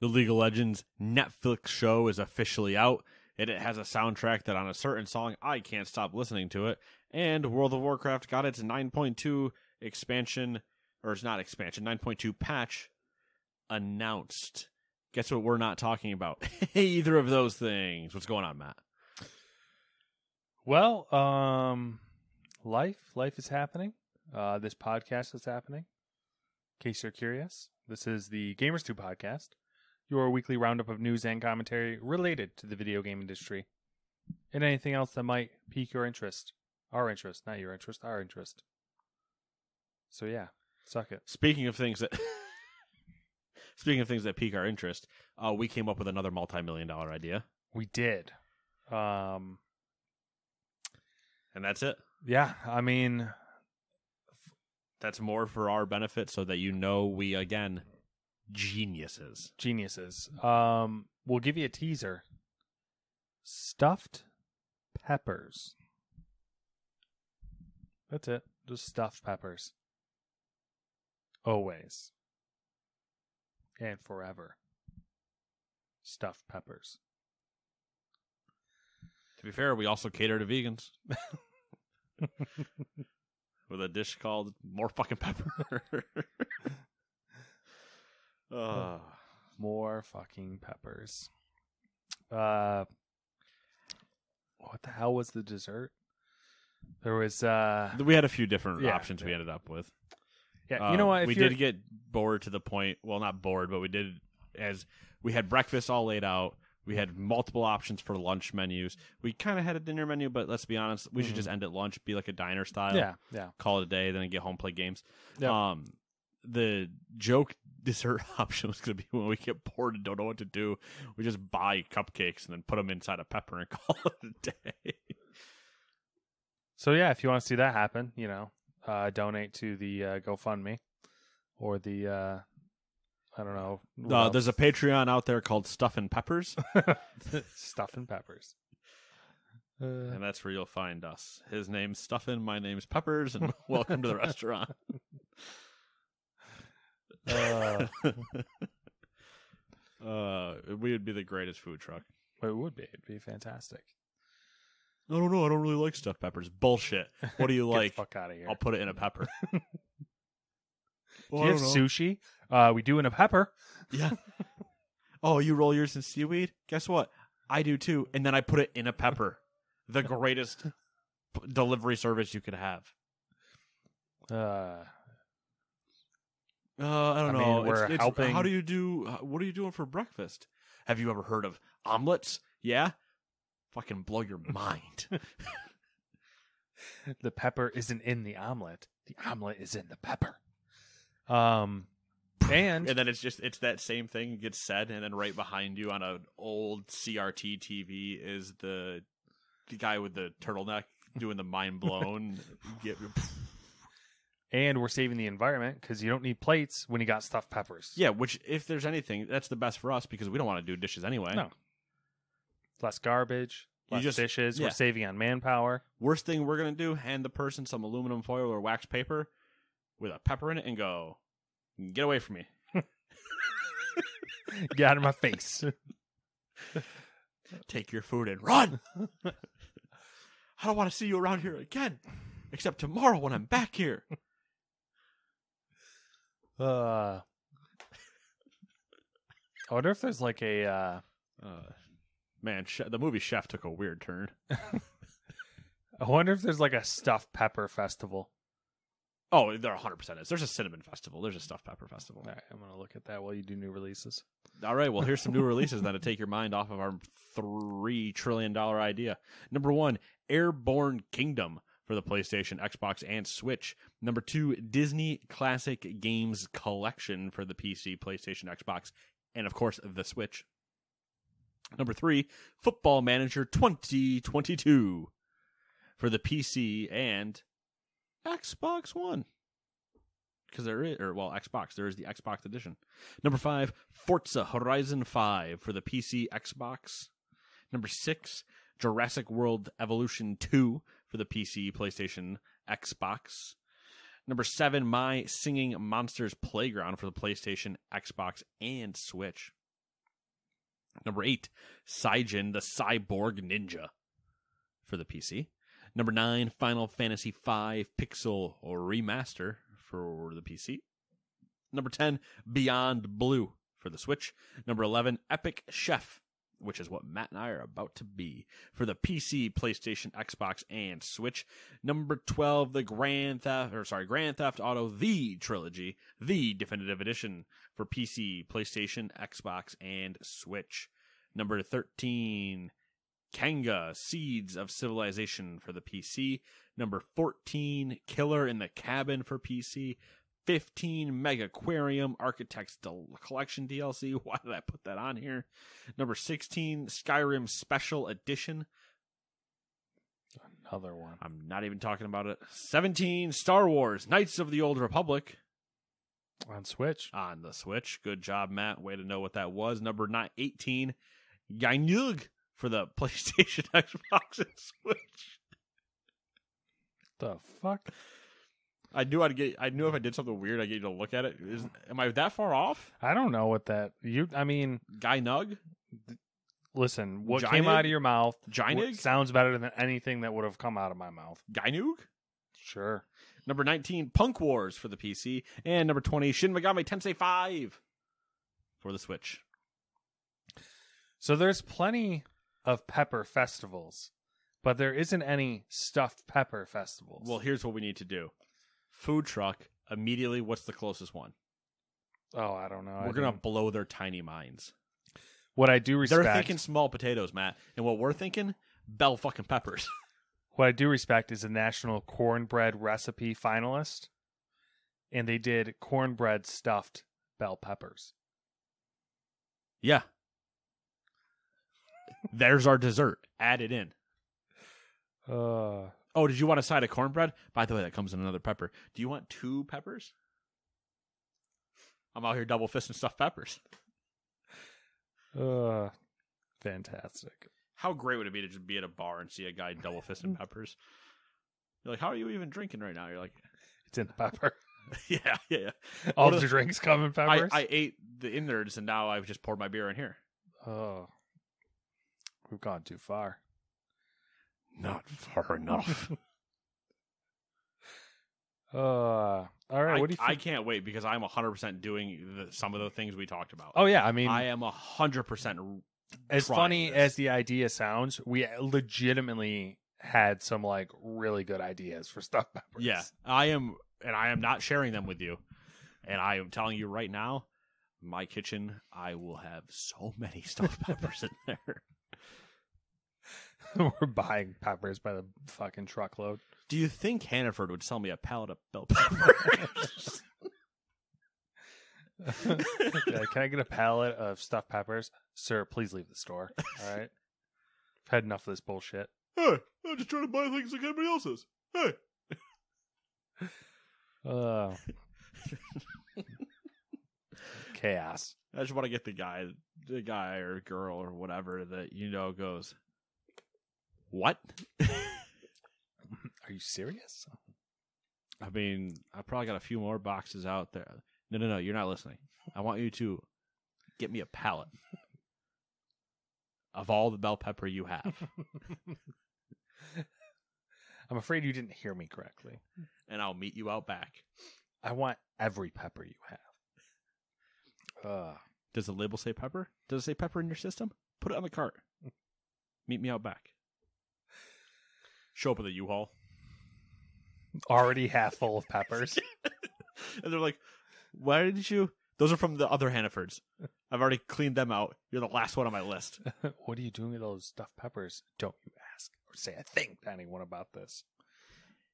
The League of Legends Netflix show is officially out, and it has a soundtrack that on a certain song, I can't stop listening to it. And World of Warcraft got its 9.2 expansion, or it's not expansion, 9.2 patch announced. Guess what we're not talking about? Either of those things. What's going on, Matt? Well, life is happening. This podcast is happening. In case you're curious, this is the Gamers 2 podcast, your weekly roundup of news and commentary related to the video game industry and anything else that might pique your interest. Our interest, not your interest, our interest. So yeah, suck it. Speaking of things that pique our interest, we came up with another multi-million-dollar idea. We did. And that's it. Yeah, I mean, that's more for our benefit so that you know we, again, geniuses. We'll give you a teaser. Stuffed peppers. That's it. Just stuffed peppers. Always. And forever. Stuffed peppers. To be fair, we also cater to vegans. With a dish called More Fucking Pepper. More fucking peppers. What the hell was the dessert? There was we had a few different options we ended up with. Yeah, you know what? We did get bored to the point, well, not bored, but we did, as we had breakfast all laid out. We had multiple options for lunch menus. We kind of had a dinner menu, but let's be honest, we should just end at lunch, be like a diner style. Yeah. Call it a day, then get home, play games. Yeah. The joke dessert option was going to be when we get bored and don't know what to do, we just buy cupcakes and then put them inside a pepper and call it a day. So yeah, if you want to see that happen, donate to the GoFundMe or the I don't know. There's a Patreon out there called Stuffin' Peppers. Stuffin' Peppers. And that's where you'll find us. His name's Stuffin', my name's Peppers, and welcome to the restaurant. We would be the greatest food truck. It would be. It'd be fantastic. I don't know. I don't really like stuffed peppers. Bullshit. What do you like? Get the fuck out of here. I'll put it in a pepper. Do you have sushi? We do in a pepper. Yeah. Oh, you roll yours in seaweed? Guess what? I do too. And then I put it in a pepper. The greatest delivery service you could have. I don't know. We're helping. How do you do? What are you doing for breakfast? Have you ever heard of omelets? Yeah. Fucking blow your mind. The pepper isn't in the omelet. The omelet is in the pepper. And then it's that same thing gets said, and then right behind you on an old CRT TV is the guy with the turtleneck doing the mind blown. And we're saving the environment because you don't need plates when you got stuffed peppers. Yeah, which if there's anything, that's the best for us because we don't want to do dishes anyway. No. Less garbage, less dishes. Yeah. We're saving on manpower. Worst thing we're going to do, hand the person some aluminum foil or wax paper with a pepper in it and go, get away from me. Get out of my face. Take your food and run. I don't want to see you around here again, except tomorrow when I'm back here. I wonder if there's like a... Man, the movie Chef took a weird turn. I wonder if there's like a stuffed pepper festival. Oh, there 100% is. There's a cinnamon festival. There's a stuffed pepper festival. All right, I'm going to look at that while you do new releases. All right, well, here's some new releases then to take your mind off of our $3 trillion idea. Number 1, Airborne Kingdom for the PlayStation, Xbox, and Switch. Number 2, Disney Classic Games Collection for the PC, PlayStation, Xbox, and of course, the Switch. Number 3, Football Manager 2022 for the PC and Xbox One. Because Xbox. There is the Xbox edition. Number 5, Forza Horizon 5 for the PC, Xbox. Number 6, Jurassic World Evolution 2 for the PC, PlayStation, Xbox. Number 7, My Singing Monsters Playground for the PlayStation, Xbox, and Switch. Number 8, Saijin the Cyborg Ninja for the PC. Number 9, Final Fantasy V Pixel Remaster for the PC. Number 10, Beyond Blue for the Switch. Number 11, Epic Chef, which is what Matt and I are about to be, for the PC, PlayStation, Xbox, and Switch. Number 12, the Grand Theft Auto The Trilogy, the Definitive Edition for PC, PlayStation, Xbox, and Switch. Number 13, Kanga, Seeds of Civilization for the PC. Number 14, Killer in the Cabin for PC. 15, Megaquarium Architects Collection DLC. Why did I put that on here? Number 16, Skyrim Special Edition. Another one. I'm not even talking about it. 17, Star Wars Knights of the Old Republic. On Switch. On the Switch. Good job, Matt. Way to know what that was. Number 18, Gynug for the PlayStation, Xbox, and Switch. The fuck? I knew if I did something weird, I'd get you to look at it. Am I that far off? I don't know what that... Gynug? Listen, what came out of your mouth Gynig? sounds better than anything that would have come out of my mouth. Gynug? Sure. Number 19, Punk Wars for the PC. And number 20, Shin Megami Tensei 5 for the Switch. So there's plenty of pepper festivals, but there isn't any stuffed pepper festivals. Well, here's what we need to do. Food truck, immediately, what's the closest one? Oh, I don't know. We're going to blow their tiny minds. What I do respect... They're thinking small potatoes, Matt. And what we're thinking, bell fucking peppers. What I do respect is a national cornbread recipe finalist, and they did cornbread stuffed bell peppers. Yeah. There's our dessert. Add it in. Oh, did you want a side of cornbread? By the way, that comes in another pepper. Do you want 2 peppers? I'm out here double fisting stuffed peppers. Fantastic. How great would it be to just be at a bar and see a guy double fisting peppers? You're like, how are you even drinking right now? You're like, it's in the pepper. Yeah. All the drinks come in peppers? I ate the innards and now I've just poured my beer in here. Oh. We've gone too far. Not far enough. All right. What do you think? I can't wait because I'm 100% doing some of the things we talked about. Oh, yeah. I mean, I am 100% as funny as the idea sounds, we legitimately had some like really good ideas for stuffed peppers. Yeah, I am not sharing them with you. And I am telling you right now, my kitchen, I will have so many stuffed peppers in there. We're buying peppers by the fucking truckload. Do you think Hannaford would sell me a pallet of bell peppers? Yeah, can I get a pallet of stuffed peppers? Sir, please leave the store. All right? I've had enough of this bullshit. Hey, I'm just trying to buy things like everybody else is. Hey. Chaos. I just want to get the guy or girl or whatever that goes, what? Are you serious? I mean, I probably got a few more boxes out there. No, you're not listening. I want you to get me a pallet of all the bell pepper you have. I'm afraid you didn't hear me correctly. And I'll meet you out back. I want every pepper you have. Does the label say pepper? Does it say pepper in your system? Put it on the cart. Meet me out back. Show up with a U-Haul. Already half full of peppers. And they're like, why didn't you? Those are from the other Hannafords. I've already cleaned them out. You're the last one on my list. What are you doing with those stuffed peppers? Don't you ask or say a thing to anyone about this.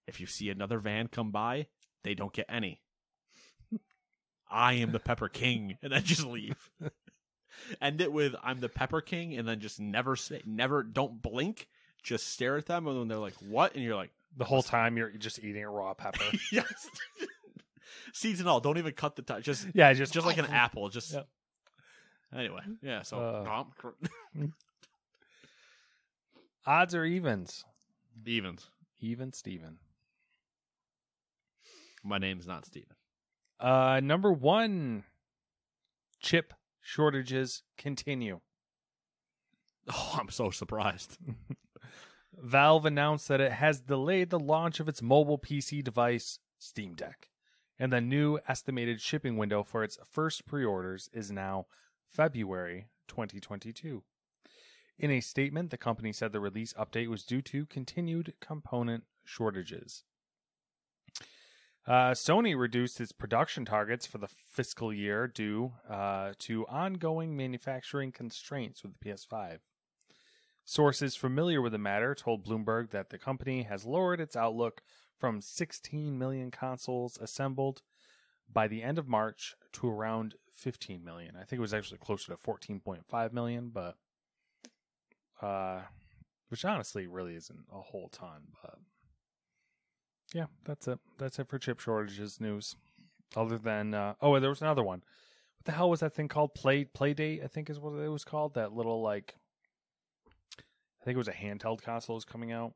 If you see another van come by, they don't get any. I am the Pepper King, and then just leave. End it with, I'm the Pepper King, and then just don't blink. Just stare at them, and then they're like, what? And you're like... The whole time you're just eating a raw pepper. Yes. Seeds and all. Don't even cut the top. Just like an apple. Just... Yep. Anyway, yeah, so... Odds or evens? Evens. Even Steven. My name's not Steven. Number 1. Chip shortages continue. Oh, I'm so surprised. Valve announced that it has delayed the launch of its mobile PC device, Steam Deck, and the new estimated shipping window for its first pre-orders is now February 2022. In a statement, the company said the release update was due to continued component shortages. Sony reduced its production targets for the fiscal year due to ongoing manufacturing constraints with the PS5. Sources familiar with the matter told Bloomberg that the company has lowered its outlook from 16 million consoles assembled by the end of March to around 15 million. I think it was actually closer to 14.5 million, but which honestly really isn't a whole ton. But yeah, that's it. That's it for chip shortages news. Other than there was another one. What the hell was that thing called? Playdate, I think is what it was called. That little I think it was a handheld console is coming out.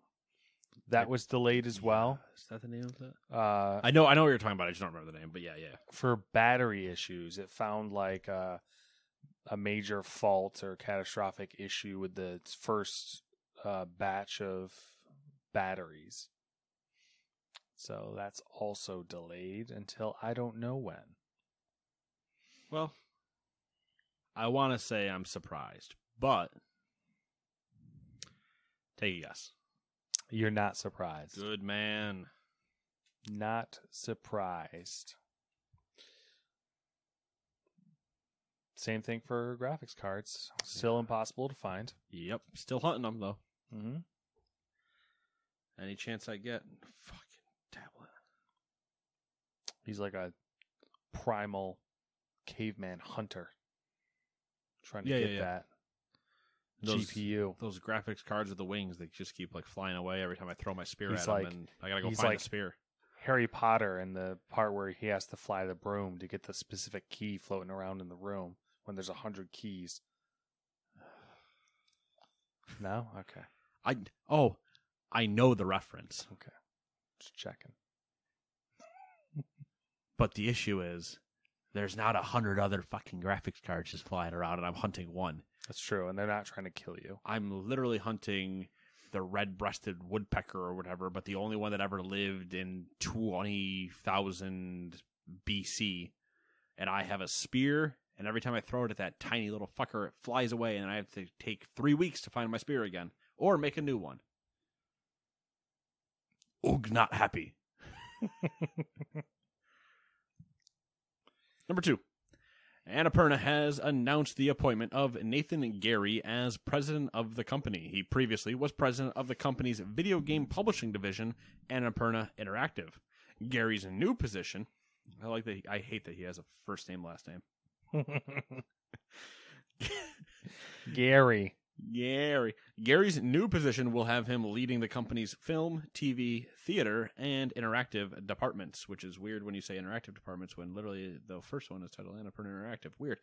That was delayed as well. Is that the name of it? I know what you're talking about. I just don't remember the name, but yeah. For battery issues, it found a major fault or catastrophic issue with the first batch of batteries. So that's also delayed until I don't know when. Well, I want to say I'm surprised, but take a guess. You're not surprised. Good man. Not surprised. Same thing for graphics cards. Still impossible to find. Yep. Still hunting them, though. Mm-hmm. Any chance I get, fucking tablet. He's like a primal caveman hunter. Trying to get that GPU. Those graphics cards with the wings, they just keep flying away every time I throw my spear at them, and I gotta go find the spear. Harry Potter in the part where he has to fly the broom to get the specific key floating around in the room when there's 100 keys. No? Okay. I know the reference. Okay. Just checking. But the issue is, there's not 100 other fucking graphics cards just flying around, and I'm hunting one. That's true, and they're not trying to kill you. I'm literally hunting the red-breasted woodpecker or whatever, but the only one that ever lived in 20,000 BC. And I have a spear, and every time I throw it at that tiny little fucker, it flies away, and I have to take 3 weeks to find my spear again. Or make a new one. Ugh, not happy. Number 2. Annapurna has announced the appointment of Nathan Gary as president of the company. He previously was president of the company's video game publishing division, Annapurna Interactive. Gary's new position, I hate that he has a first name, last name. Gary. Gary's new position will have him leading the company's film, TV, theater, and interactive departments, which is weird when you say interactive departments when literally the first one is titled Annapurna Interactive. Weird.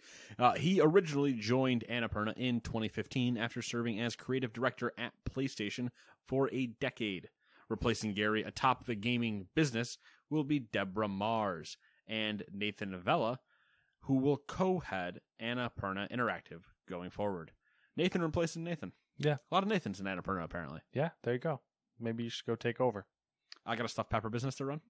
He originally joined Annapurna in 2015 after serving as creative director at PlayStation for a decade. Replacing Gary atop the gaming business will be Deborah Mars and Nathan Vella, who will co-head Annapurna Interactive going forward. Nathan replacing Nathan. Yeah. A lot of Nathans in Annapurna, apparently. Yeah, there you go. Maybe you should go take over. I got a stuffed pepper business to run.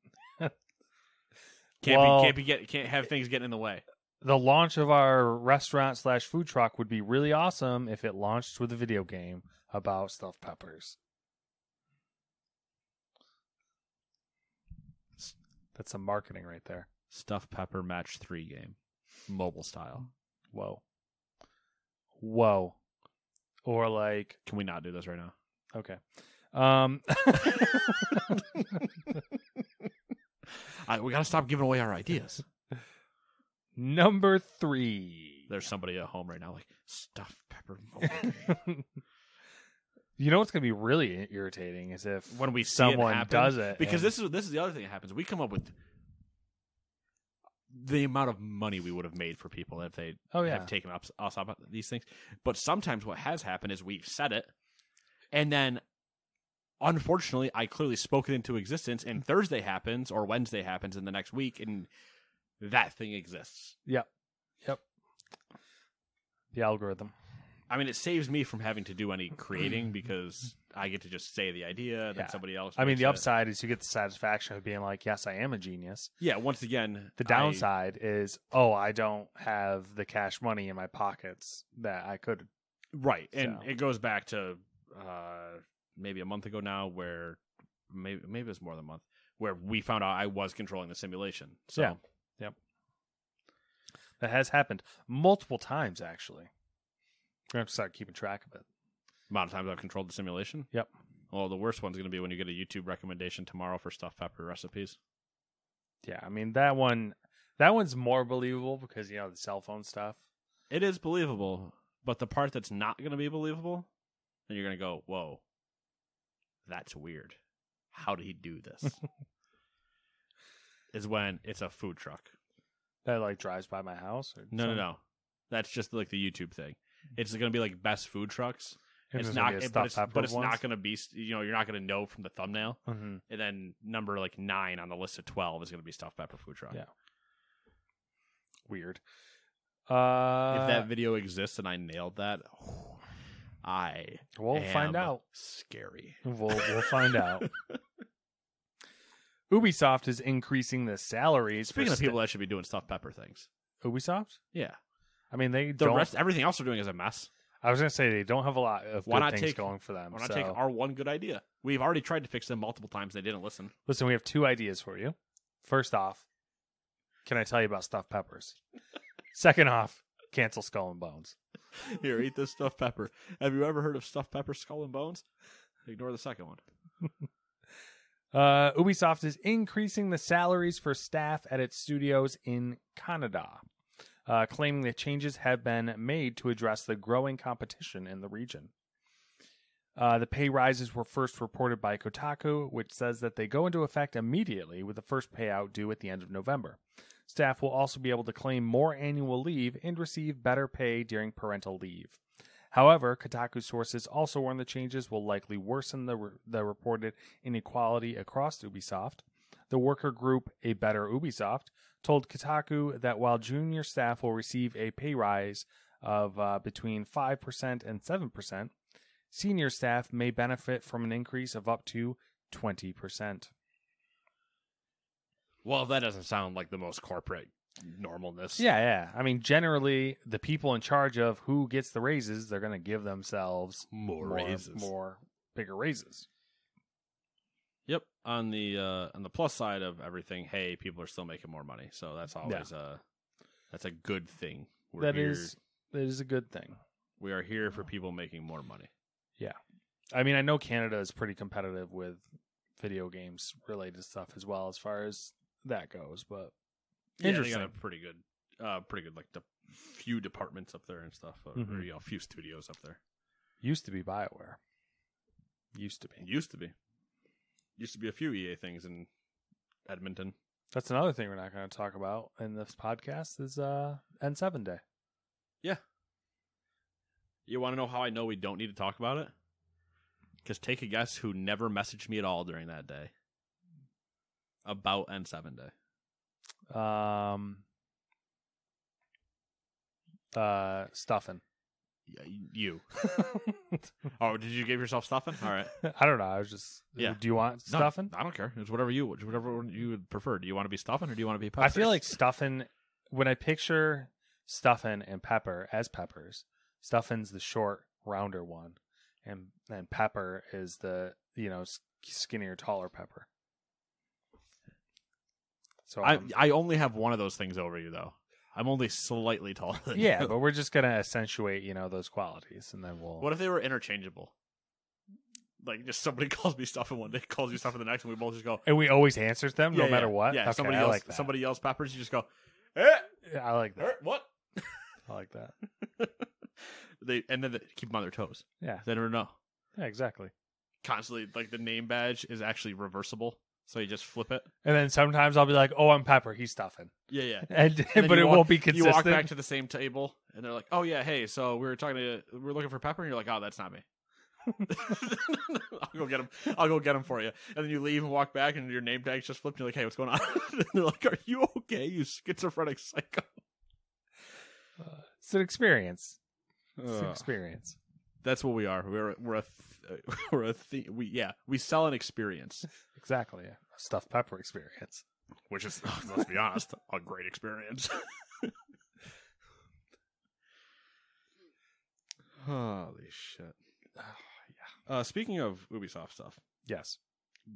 Can't have things getting in the way. The launch of our restaurant/food truck would be really awesome if it launched with a video game about stuffed peppers. That's some marketing right there. Stuffed pepper match 3 game. Mobile style. Whoa. Or can we not do this right now? Okay. We gotta stop giving away our ideas. Number 3. There's somebody at home right now stuffed pepper. You know what's gonna be really irritating is if when we see someone does it, because this is the other thing that happens. We come up with the amount of money we would have made for people if they have taken us up these things. But sometimes what has happened is we've said it, and then unfortunately I clearly spoke it into existence, and Thursday happens or Wednesday happens in the next week, and that thing exists. Yep. The algorithm. I mean, it saves me from having to do any creating because I get to just say the idea and then somebody else. I mean, the makes it. upside is you get the satisfaction of being like, yes, I am a genius. Yeah, once again. The downside is, I don't have the cash money in my pockets that I could. Right. And it goes back to maybe a month ago now where maybe it was more than a month where we found out I was controlling the simulation. So, yeah. Yep. That has happened multiple times, actually. We're going to have to start keeping track of it. Amount of times I've controlled the simulation? Yep. Well, the worst one's going to be when you get a YouTube recommendation tomorrow for stuffed pepper recipes. Yeah, I mean, that one's more believable because, the cell phone stuff. It is believable, but the part that's not going to be believable, then you're going to go, whoa, that's weird. How did he do this? Is when it's a food truck. That, drives by my house? Or No. That's just, the YouTube thing. It's going to be, best food trucks. It's there's not, gonna be a but stuffed it's pepper not ones? going to be, you're not going to know from the thumbnail. Mm-hmm. And then number 9 on the list of 12 is going to be stuffed pepper food truck. Yeah. Weird. If that video exists and I nailed that, we'll find out. Scary. We'll find out. Ubisoft is increasing the salaries. Speaking of people that should be doing stuffed pepper things. Ubisoft? Yeah. I mean, everything else they're doing is a mess. I was going to say they don't have a lot of good things going for them. Why not take our one good idea? We've already tried to fix them multiple times. They didn't listen. Listen, we have 2 ideas for you. First off, can I tell you about stuffed peppers? Second off, cancel Skull and Bones. Here, eat this stuffed pepper. Have you ever heard of stuffed pepper, skull and bones? Ignore the second one. Ubisoft is increasing the salaries for staff at its studios in Canada, claiming that changes have been made to address the growing competition in the region. The pay rises were first reported by Kotaku, which says that they go into effect immediately with the first payout due at the end of November. Staff will also be able to claim more annual leave and receive better pay during parental leave. However, Kotaku sources also warn the changes will likely worsen the reported inequality across Ubisoft. The worker group A Better Ubisoft told Kotaku that while junior staff will receive a pay rise of between 5% and 7%, senior staff may benefit from an increase of up to 20%. Well, that doesn't sound like the most corporate normalness. Yeah. I mean, generally, the people in charge of who gets the raises, they're going to give themselves bigger raises. Yep. On the plus side of everything, hey, people are still making more money, so that's always that's a good thing. That is a good thing. We are here for people making more money. Yeah. I mean, I know Canada is pretty competitive with video games related stuff as well, as far as that goes, but interesting. They got a pretty good the few departments up there and stuff, or a few studios up there. Used to be BioWare. Used to be a few EA things in Edmonton. That's another thing we're not going to talk about in this podcast is N7 Day. Yeah. You want to know how I know we don't need to talk about it? Because take a guess who never messaged me at all during that day about N7 Day. Stuffing. Yeah, you. Oh, did you give yourself stuffing? All right. I don't know. I was just. Yeah. Do you want stuffing? No, I don't care. It's whatever you would prefer. Do you want to be stuffing or do you want to be peppers? I feel like stuffing. When I picture stuffing and pepper as peppers, stuffing's the short, rounder one, and pepper is the skinnier, taller pepper. So I only have one of those things over you though. I'm only slightly taller than you. Yeah, but we're just gonna accentuate, those qualities, and then we'll. What if they were interchangeable? Like, just somebody calls me stuffing one day, calls you stuffing the next, and we both just go. And we always answer them, no matter what. Yeah, okay, somebody yells peppers, you just go. Eh! Yeah, I like that. What? I like that. They keep them on their toes. Yeah, they never know. Yeah, exactly. Constantly, like the name badge is actually reversible. So you just flip it. And then sometimes I'll be like, oh, I'm Pepper. He's stuffing. Yeah. But it won't be consistent. You walk back to the same table, and they're like, oh, yeah, hey, so we're looking for Pepper, and you're like, oh, that's not me. I'll go get him for you. And then you leave and walk back, and your name tag's just flipped, and you're like, hey, what's going on? And they're like, are you okay, you schizophrenic psycho? It's an experience. It's an experience. That's what we are. We sell an experience. Exactly. A stuffed pepper experience. Which is, let's be honest, a great experience. Holy shit. Yeah. Speaking of Ubisoft stuff. Yes.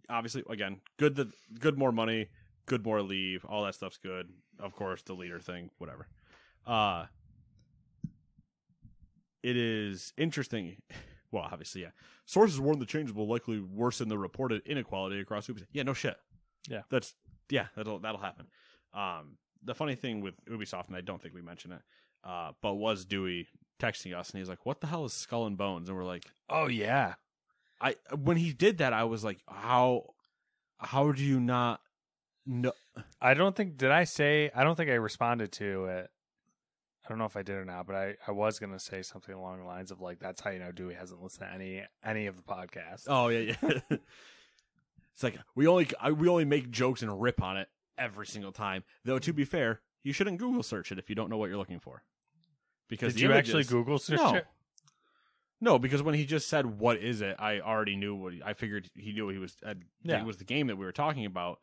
Obviously, again, good more money, good more leave, all that stuff's good. Of course, the leader thing, whatever. It is interesting. Well, obviously, yeah. Sources warn the changes will likely worsen the reported inequality across Ubisoft. Yeah, no shit. Yeah. That'll happen. The funny thing with Ubisoft, and I don't think we mentioned it, but was Dewey texting us, and he's like, "What the hell is Skull and Bones?" And we're like, "Oh yeah." When he did that, I was like, "How do you not know?" I don't think I responded to it. I don't know if I did or not, but I was gonna say something along the lines of like, "That's how you know Dewey hasn't listened to any of the podcasts." Oh yeah. It's like we only make jokes and rip on it every single time. Though to be fair, you shouldn't Google search it if you don't know what you're looking for. Because did you actually Google search it? No, because when he just said what is it, I already knew I figured he knew he was. It was the game that we were talking about.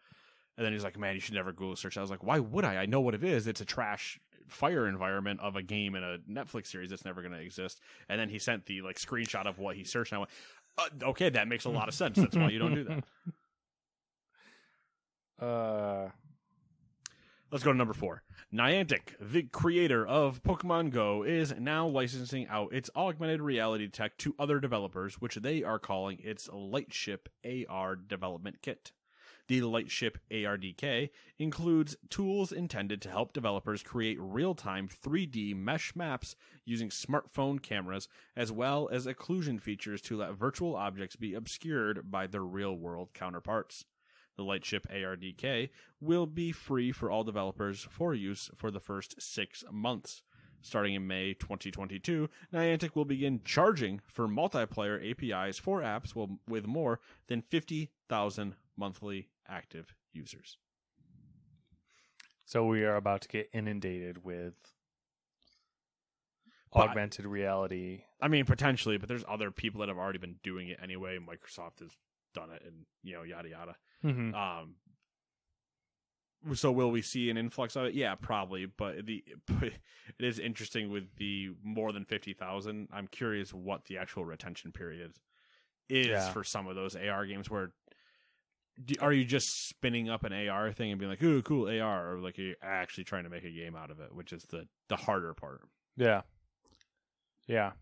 And then he's like, "Man, you should never Google search." I was like, "Why would I? I know what it is. It's a trash fire environment of a game in a Netflix series that's never going to exist." And then he sent the screenshot of what he searched, and I went, "Okay, that makes a lot of sense. That's why you don't do that." Let's go to number 4. Niantic, the creator of Pokemon Go, is now licensing out its augmented reality tech to other developers, which they are calling its Lightship AR development kit. The Lightship ARDK includes tools intended to help developers create real-time 3D mesh maps using smartphone cameras, as well as occlusion features to let virtual objects be obscured by their real-world counterparts. The Lightship ARDK will be free for all developers for use for the first 6 months. Starting in May 2022, Niantic will begin charging for multiplayer APIs for apps with more than 50,000 monthly active users. So we are about to get inundated with augmented reality. I mean, potentially, but there's other people that have already been doing it anyway. Microsoft has done it, and yada yada. Mm-hmm. So will we see an influx of it? Yeah, probably. But it is interesting with the more than 50,000. I'm curious what the actual retention period is for some of those AR games. Where are you just spinning up an AR thing and being like, "Ooh, cool AR," or like you're actually trying to make a game out of it, which is the harder part. Yeah. I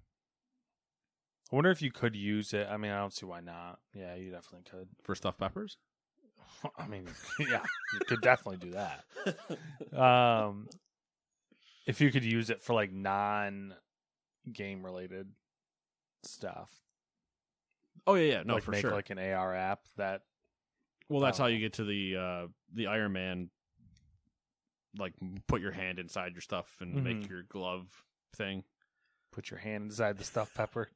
wonder if you could use it. I mean, I don't see why not. Yeah, you definitely could. For stuffed peppers? I mean, yeah, you could definitely do that. If you could use it for non-game related stuff. Oh yeah, no, for make sure. Like an AR app that. Well, that's how you get to the Iron Man. Like, put your hand inside your stuff and make your glove thing. Put your hand inside the stuffed pepper.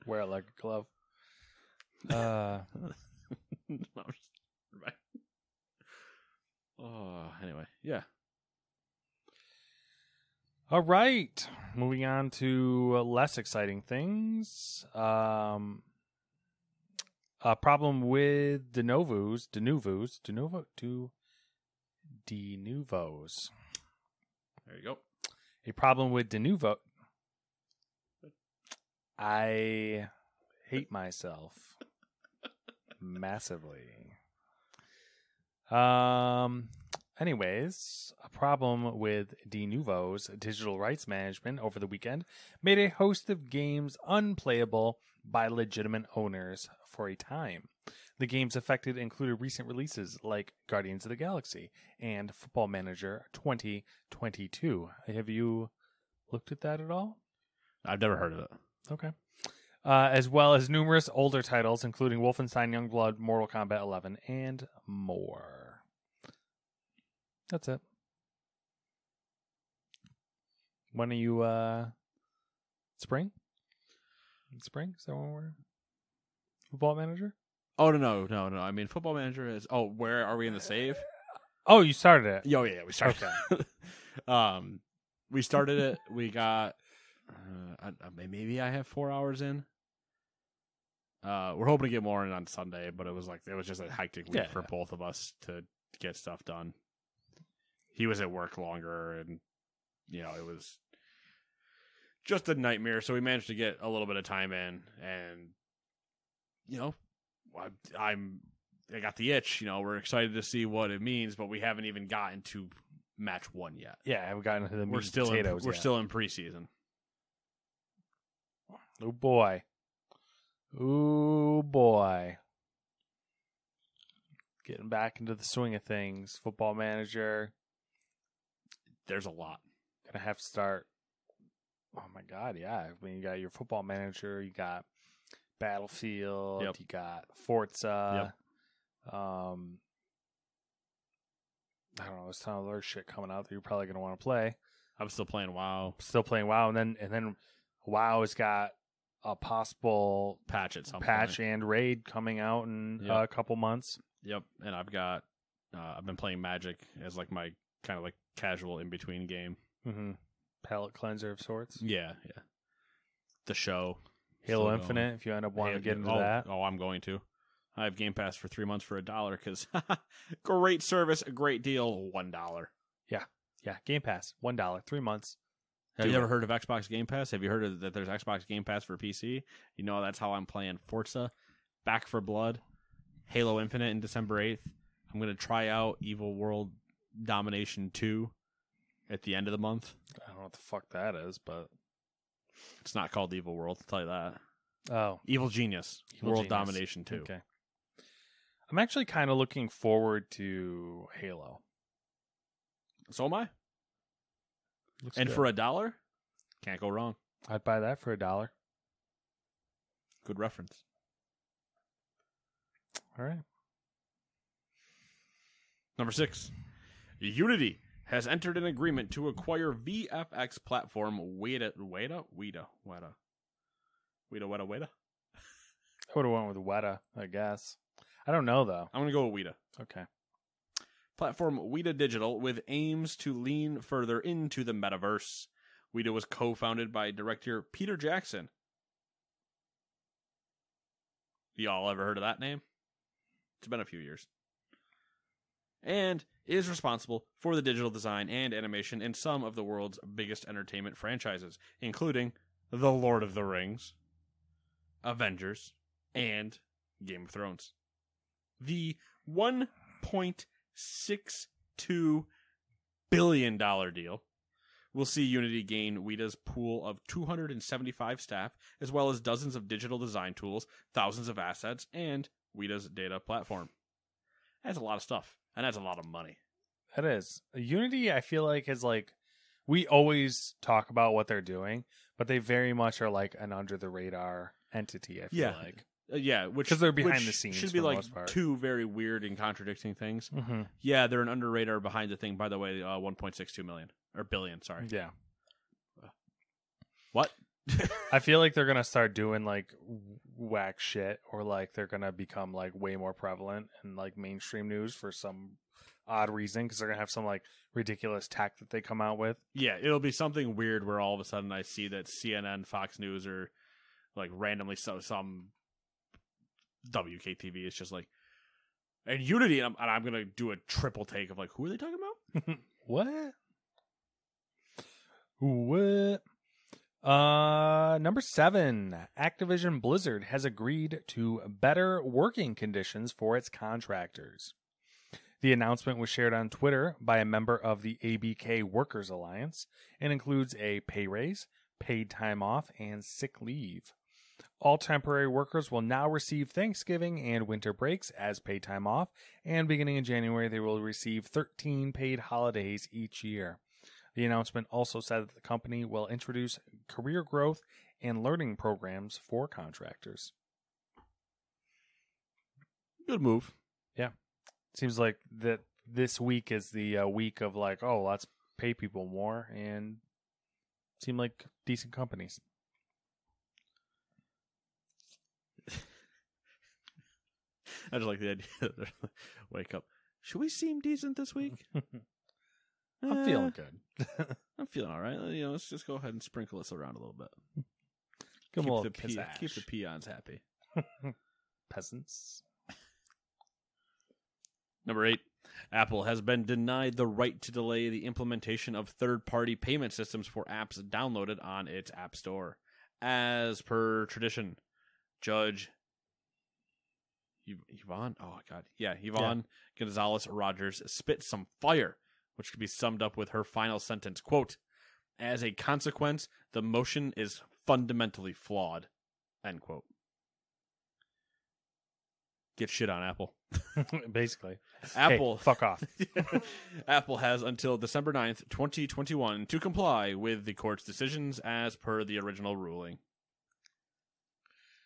Wear it like a glove. Anyway, yeah. All right. Moving on to less exciting things. A problem with de novos. There you go. A problem with de novo. I hate myself massively. Anyways, a problem with Denuvo's digital rights management over the weekend made a host of games unplayable by legitimate owners for a time. The games affected included recent releases like Guardians of the Galaxy and Football Manager 2022. Have you looked at that at all? I've never heard of it. Okay. As well as numerous older titles, including Wolfenstein Youngblood, Mortal Kombat 11, and more. That's it. When are you, spring? Spring? Is that when we're... Football Manager? Oh, no. I mean, Football Manager is... Oh, where are we in the save? Oh, you started it. Oh, yeah, we started it. We started it. We got Maybe I have 4 hours in. We're hoping to get more in on Sunday, but it was just a hectic week for both of us to get stuff done. He was at work longer, and it was just a nightmare. So we managed to get a little bit of time in, and I got the itch. We're excited to see what it means, but we haven't even gotten to match 1 yet. Yeah, I haven't gotten to the meat We're and still potatoes we're yet. still in preseason. Oh boy. Ooh, boy. Getting back into the swing of things. Football Manager. There's a lot. Gonna have to start. Oh my God, yeah. I mean, you got your Football Manager, you got Battlefield, you got Forza. I don't know, there's a ton of other shit coming out that you're probably gonna want to play. I'm still playing WoW. And then WoW has got a possible patch at some patch point. And raid coming out in a couple months. Yep, and I've been playing Magic as like my kind of like casual in between game. Mm-hmm. Palette cleanser of sorts. Yeah. The show. Halo Infinite. Going. If you end up wanting to get into that. Oh, I'm going to. I have Game Pass for 3 months for $1 because great service, a great deal, $1. Yeah. Game Pass, $1, 3 months. Have you ever heard of Xbox Game Pass? Have you heard that there's Xbox Game Pass for PC? That's how I'm playing Forza, Back 4 Blood, Halo Infinite in December 8th. I'm going to try out Evil World Domination 2 at the end of the month. I don't know what the fuck that is, but it's not called Evil World, I'll tell you that. Oh. Evil Genius. World Domination 2. Okay. I'm actually kind of looking forward to Halo. So am I. Looks and good. For $1, can't go wrong. I'd buy that for $1. Good reference. All right. Number 6. Unity has entered an agreement to acquire VFX platform Weta. I would have went with Weta, I guess. I don't know, though. I'm going to go with Weta. Okay. Platform Weta Digital with aims to lean further into the metaverse. Weta was co-founded by director Peter Jackson. Y'all ever heard of that name? It's been a few years. And is responsible for the digital design and animation in some of the world's biggest entertainment franchises, including The Lord of the Rings, Avengers, and Game of Thrones. The $1.62 billion deal will see Unity gain Weta's pool of 275 staff, as well as dozens of digital design tools, thousands of assets, and Weta's data platform. That's a lot of stuff, and that's a lot of money. That is. Unity, I feel like, is like, we always talk about what they're doing, but they very much are like an under-the-radar entity, I feel like. Yeah, because they're behind the scenes. Should be like two very weird and contradicting things. Mm-hmm. Yeah, they're an under radar behind the thing. By the way, 1.62 million or billion. Sorry. Yeah. What? I feel like they're gonna start doing like whack shit, or like they're gonna become like way more prevalent in like mainstream news for some odd reason, because they're gonna have some like ridiculous tech that they come out with. Yeah, it'll be something weird where all of a sudden I see that CNN, Fox News, or like randomly some WKTV is just like, and Unity, and I'm gonna do a triple take of like, who are they talking about? What? Number 7, Activision Blizzard has agreed to better working conditions for its contractors. The announcement was shared on Twitter by a member of the ABK Workers Alliance and includes a pay raise, paid time off, and sick leave. All temporary workers will now receive Thanksgiving and winter breaks as paid time off, and beginning in January, they will receive 13 paid holidays each year. The announcement also said that the company will introduce career growth and learning programs for contractors. Good move. Yeah. Seems like that this week is the week of like, oh, let's pay people more, and seem like decent companies. I just like the idea that wake up. Should we seem decent this week? I'm feeling good. I'm feeling all right. Let's just go ahead and sprinkle this around a little bit. Give 'em a little Keep the peons happy. Peasants. Number 8. Apple has been denied the right to delay the implementation of third-party payment systems for apps downloaded on its App Store. As per tradition, Judge Yvonne Gonzalez Rogers spit some fire, which could be summed up with her final sentence, quote, "As a consequence, the motion is fundamentally flawed," end quote. Get shit on, Apple. Basically. Apple. Hey, fuck off. Apple has until December 9th, 2021 to comply with the court's decisions as per the original ruling.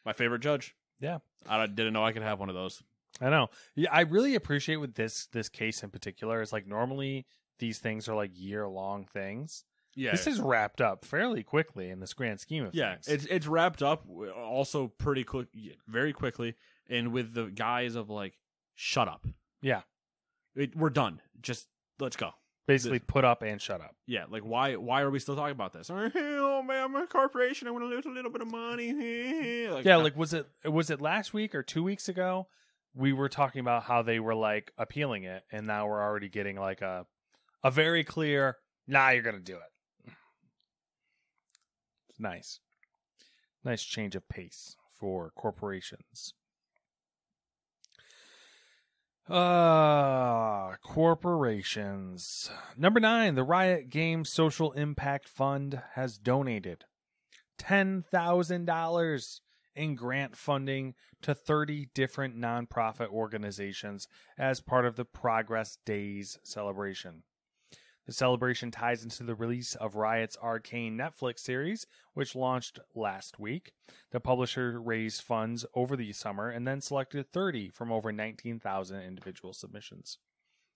My favorite judge. Yeah. I didn't know I could have one of those. I know. Yeah, I really appreciate with this case in particular is like normally these things are like year-long things. Yeah. This is wrapped up fairly quickly in this grand scheme of things. It's wrapped up also pretty quick, very quickly, and with the guise of like, shut up. Yeah. We're done. Just let's go. Basically, put up and shut up. Yeah, like why are we still talking about this? Oh man, I'm a corporation. I want to lose a little bit of money. Was it last week or 2 weeks ago? We were talking about how they were like appealing it, and now we're already getting like a very clear, nah, you're gonna do it. It's nice change of pace for corporations. Corporations. Number 9, the Riot Games Social Impact Fund has donated $10,000 in grant funding to 30 different nonprofit organizations as part of the Progress Days celebration. The celebration ties into the release of Riot's Arcane Netflix series, which launched last week. The publisher raised funds over the summer and then selected 30 from over 19,000 individual submissions.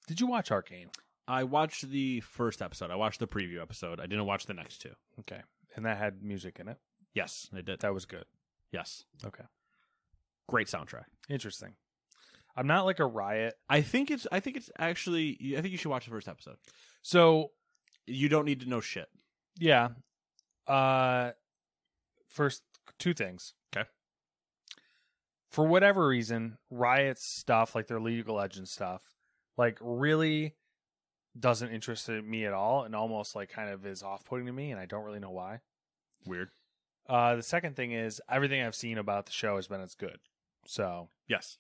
Did you watch Arcane? I watched the first episode. I watched the preview episode. I didn't watch the next 2. Okay. And that had music in it? Yes, it did. That was good. Yes. Okay. Great soundtrack. Interesting. I'm not like a Riot. I think it's actually, I think you should watch the first episode. So you don't need to know shit. Yeah. First, 2 things. Okay. For whatever reason, Riot's stuff, like their League of Legends stuff, like really doesn't interest me at all, and almost like kind of is off-putting to me, and I don't really know why. Weird. The second thing is everything I've seen about the show has been as good. So yes.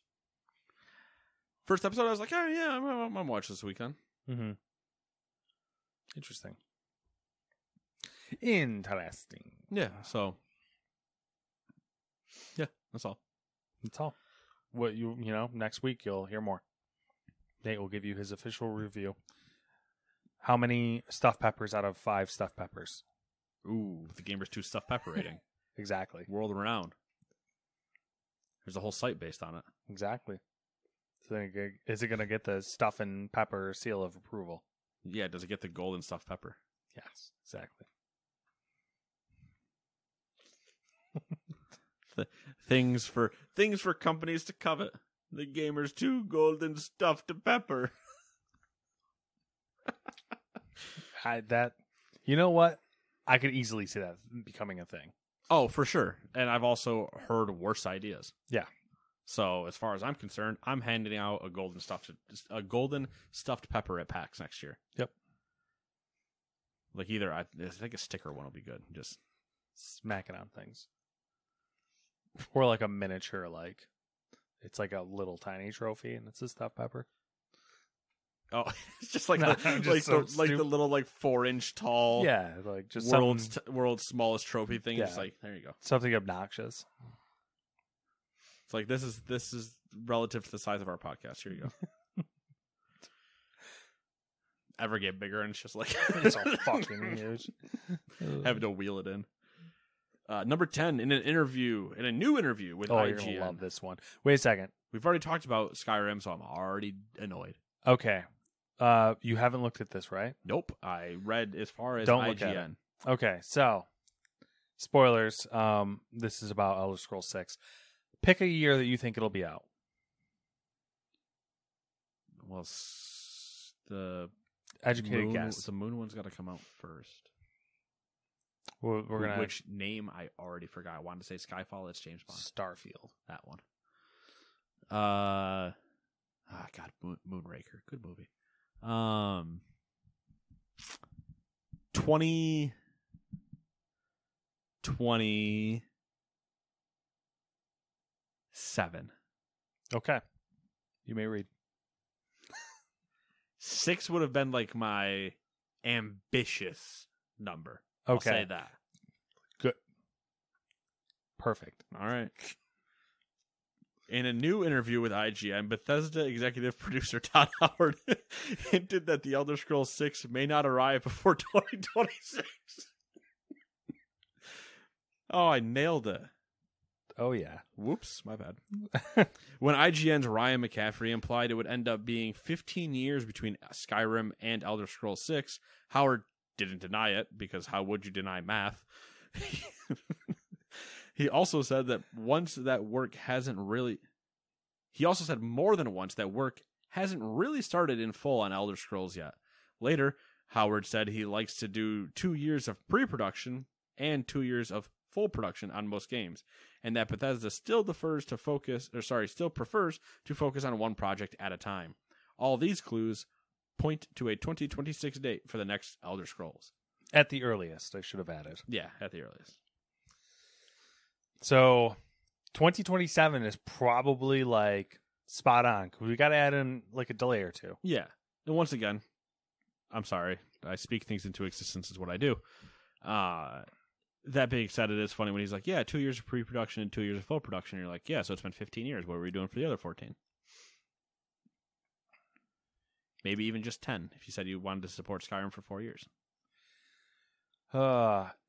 First episode, I was like, oh yeah, I'm gonna watch this weekend. Mm-hmm. Interesting. Yeah. So. Yeah, that's all. That's all. What next week you'll hear more. Nate will give you his official review. How many stuffed peppers out of 5 stuffed peppers? Ooh, the Gamers 2 stuffed pepper rating. Exactly. World renowned. There's a whole site based on it. Exactly. So is it going to get the stuff and pepper seal of approval? Yeah, does it get the golden stuffed pepper? Yes, exactly. Things for companies to covet. The Gamers 2 golden stuffed pepper. You know what? I could easily see that becoming a thing. Oh, for sure. And I've also heard worse ideas. Yeah. So as far as I'm concerned, I'm handing out a golden stuffed pepper at PAX next year. Yep. Like either I think a sticker one will be good. Just smack it on things. Or like a miniature, like it's like a little tiny trophy and it's a stuffed pepper. Oh, it's just like the little like 4-inch tall. Yeah, like just world's smallest trophy thing. Yeah. Just like there you go. Something obnoxious. It's like this is relative to the size of our podcast. Here you go. Ever get bigger and it's just like it's all fucking huge. Having to wheel it in. Number 10 in a new interview with IGN. You're gonna love this one. Wait a second. We've already talked about Skyrim, so I'm already annoyed. Okay. You haven't looked at this, right? Nope. I read as far as Don't IGN. Look at it. Okay, so spoilers. This is about Elder Scrolls 6. Pick a year that you think it'll be out. Well, Educated guess. The moon one's got to come out first. We're gonna Which name I already forgot. I wanted to say Skyfall. It's James Bond. Starfield. That one. God, Moonraker. Good movie. 2027. Okay. You may read. 6 would have been like my ambitious number. Okay. I'll say that. Good. Perfect. All right. In a new interview with IGN, Bethesda executive producer Todd Howard hinted that The Elder Scrolls 6 may not arrive before 2026. Oh, I nailed it. Oh, yeah. Whoops, my bad. When IGN's Ryan McCaffrey implied it would end up being 15 years between Skyrim and Elder Scrolls 6, Howard didn't deny it, because how would you deny math? He also said that He also said more than once that work hasn't really started in full on Elder Scrolls yet. Later, Howard said he likes to do 2 years of pre-production and 2 years of full production on most games, and that Bethesda still prefers to focus on one project at a time. All these clues point to a 2026 date for the next Elder Scrolls. At the earliest, I should have added. Yeah, at the earliest. So 2027 is probably like spot on, because we got to add in like a delay or two. Yeah. And once again, I'm sorry, I speak things into existence is what I do. That being said, it is funny when he's like, yeah, 2 years of pre-production and 2 years of full production. And you're like, yeah, so it's been 15 years. What were we doing for the other 14? Maybe even just 10, if you said you wanted to support Skyrim for 4 years.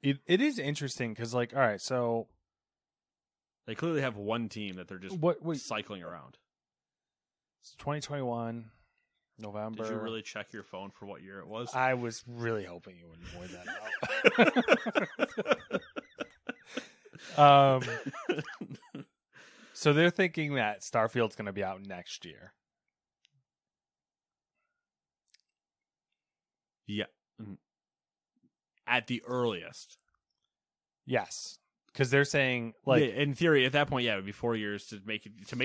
It is interesting, because, like, all right, so they clearly have one team that they're just cycling around. It's 2021, November. Did you really check your phone for what year it was? I was really hoping you wouldn't point that out. So they're thinking that Starfield's going to be out next year. Yeah. At the earliest. Yes. Because they're saying, like, yeah, in theory, at that point, yeah, it would be 4 years to make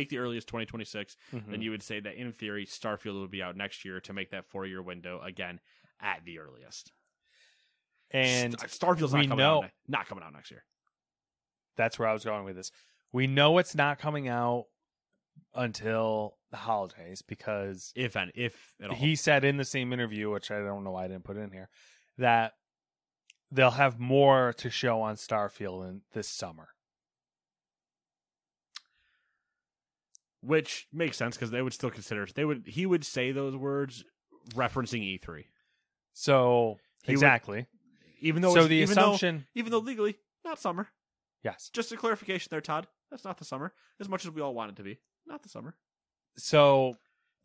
the earliest 2026. Mm-hmm. Then you would say that in theory, Starfield would be out next year to make that 4 year window again at the earliest. And Starfield's not coming out next year. That's where I was going with this. We know it's not coming out until the holidays, because if at all. He said in the same interview, which I don't know why I didn't put in here, that they'll have more to show on Starfield in this summer. Which makes sense, because they would still consider he would say those words referencing E3. So exactly. Even though legally not summer. Yes. Just a clarification there, Todd. That's not the summer. As much as we all want it to be. Not the summer. So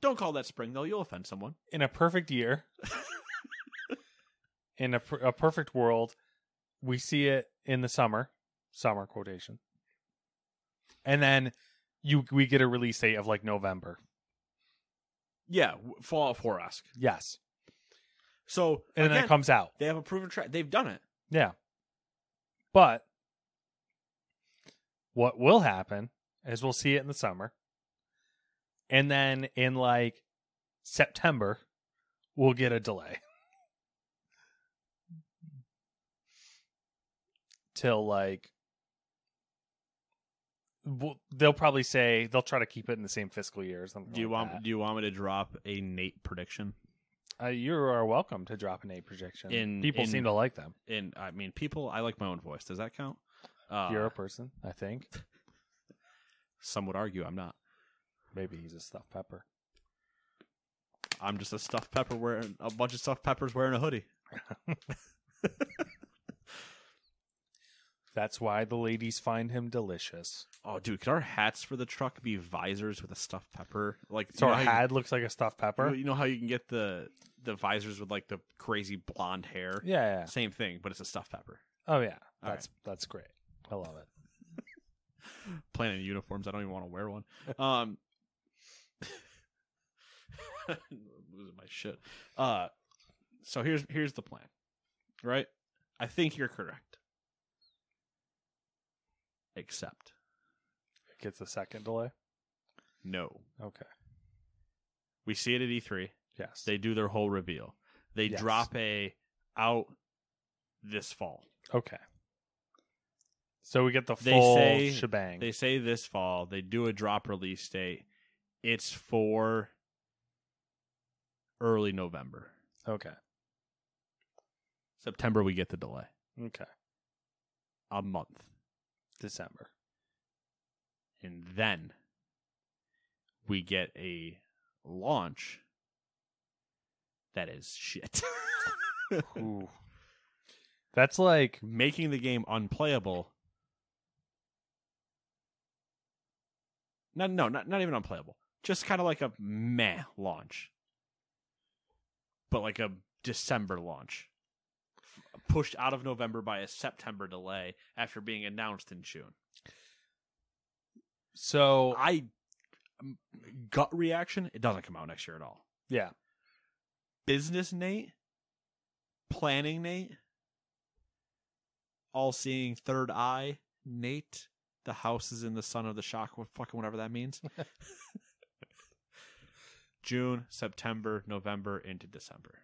don't call that spring, though. You'll offend someone. In a perfect year, in a perfect world, we see it in the summer quotation. And then we get a release date of like November. Yeah, Fallout 4-esque. Yes. So and then it comes out. They have a proven track. They've done it. Yeah. But what will happen is we'll see it in the summer. And then in like September, we'll get a delay. Till like they'll probably say they'll try to keep it in the same fiscal year or something. Do you want me to drop a Nate prediction? You are welcome to drop a Nate prediction. People seem to like them. I like my own voice. Does that count? You're a person, I think. Some would argue I'm not. Maybe he's a stuffed pepper. I'm just a stuffed pepper wearing a bunch of stuffed peppers wearing a hoodie. That's why the ladies find him delicious. Oh, dude, could our hats for the truck be visors with a stuffed pepper? Like, so our hat looks like a stuffed pepper? You know how you can get the visors with like the crazy blonde hair? Yeah. Same thing, but it's a stuffed pepper. Oh, yeah. That's great. I love it. Planning uniforms. I don't even want to wear one. Losing my shit. So here's the plan, right? I think you're correct. Except It gets a second delay? no. Okay. We see it at E3. Yes. They do their whole reveal. They Yes. drop out this fall. Okay. So we get the full shebang. They say this fall. They do a drop release date. It's for early November. Okay. September, we get the delay. Okay. A month. December. And then we get a launch that is shit. Ooh. That's like... Making the game unplayable. Not even unplayable. Just kind of like a meh launch. But like a December launch. Pushed out of November by a September delay after being announced in June. So... gut reaction, it doesn't come out next year at all. Yeah. Business Nate, planning Nate, all-seeing third eye Nate, the house is in the sun of the shock, fucking whatever that means. June, September, November, into December.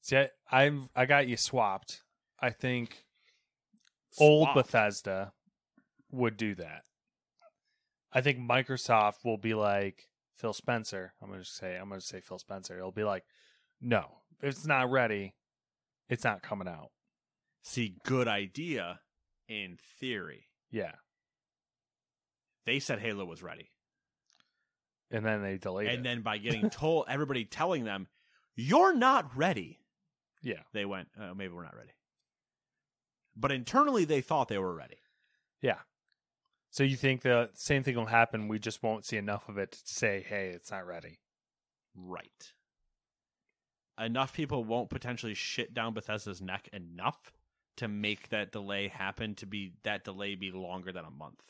See, I got you swapped. I think old Swapped. Bethesda would do that. I think Microsoft will be like Phil Spencer. I'm gonna say Phil Spencer. It'll be like, no, if it's not ready, it's not coming out. See, good idea in theory. Yeah. They said Halo was ready. And then they delayed it. And then by getting told, everybody telling them, you're not ready. Yeah. They went, maybe we're not ready. But internally, they thought they were ready. Yeah. So you think the same thing will happen, we just won't see enough of it to say, hey, it's not ready. Right. Enough people won't potentially shit down Bethesda's neck enough to make that delay happen, to be that delay be longer than a month.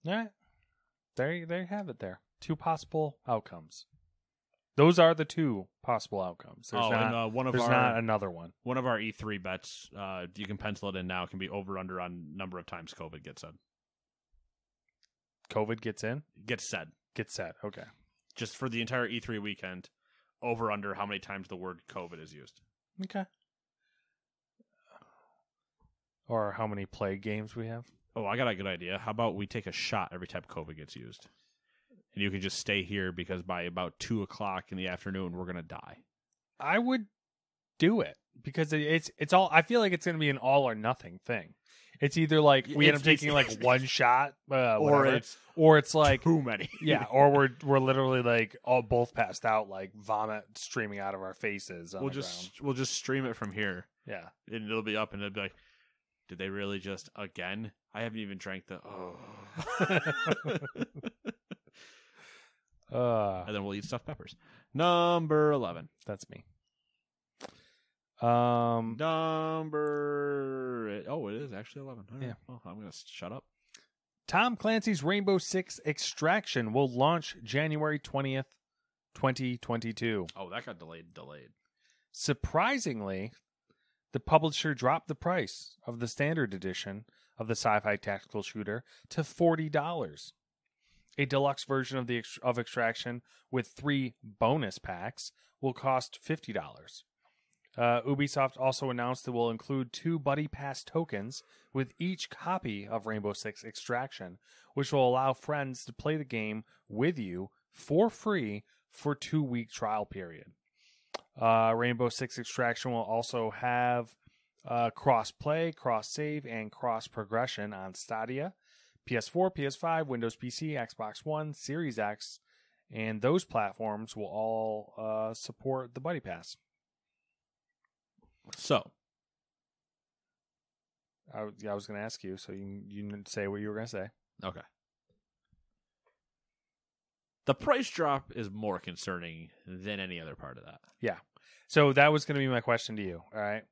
All right. There you have it there. Two possible outcomes. Those are the two possible outcomes. There's not another one. One of our E3 bets, you can pencil it in now, can be over under on number of times COVID gets said. COVID gets in? Gets said. Gets said. Okay. Just for the entire E3 weekend, over under how many times the word COVID is used. Okay. Or how many plague games we have. Oh, I got a good idea. How about we take a shot every time COVID gets used? And you can just stay here because by about 2 o'clock in the afternoon, we're going to die. I would do it because it's all. I feel like it's going to be an all or nothing thing. It's either like we end up taking like one shot, or it's like too many. Yeah, or we're literally like all both passed out, like vomit streaming out of our faces. We'll just stream it from here. Yeah, and it'll be up, and it'll be like, did they really just again? I haven't even drank the. And then we'll eat stuffed peppers. Number 11. That's me. It is actually 11. All right. Yeah. Well, I'm going to shut up. Tom Clancy's Rainbow Six Extraction will launch January 20th, 2022. Oh, that got delayed. Surprisingly, the publisher dropped the price of the standard edition of the sci-fi tactical shooter to $40. A deluxe version of Extraction with 3 bonus packs will cost $50. Ubisoft also announced it will include 2 Buddy Pass tokens with each copy of Rainbow Six Extraction, which will allow friends to play the game with you for free for 2-week trial period. Rainbow Six Extraction will also have cross-play, cross-save, and cross-progression on Stadia, PS4, PS5, Windows PC, Xbox One, Series X, and those platforms will all support the Buddy Pass. So, I was going to ask you, so you say what you were going to say. Okay. The price drop is more concerning than any other part of that. Yeah. So that was going to be my question to you. All right.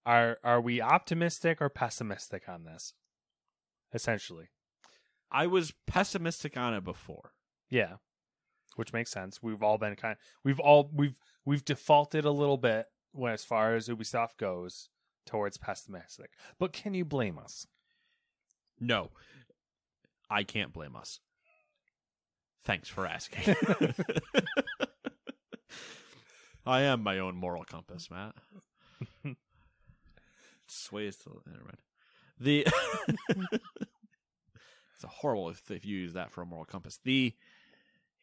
Are we optimistic or pessimistic on this? Essentially. I was pessimistic on it before. Yeah. which makes sense. We've all been we've defaulted a little bit when as far as Ubisoft goes towards pessimistic. But can you blame us? No, I can't blame us. Thanks for asking. I am my own moral compass, Matt. Sways to never mind. It's a horrible if you use that for a moral compass. The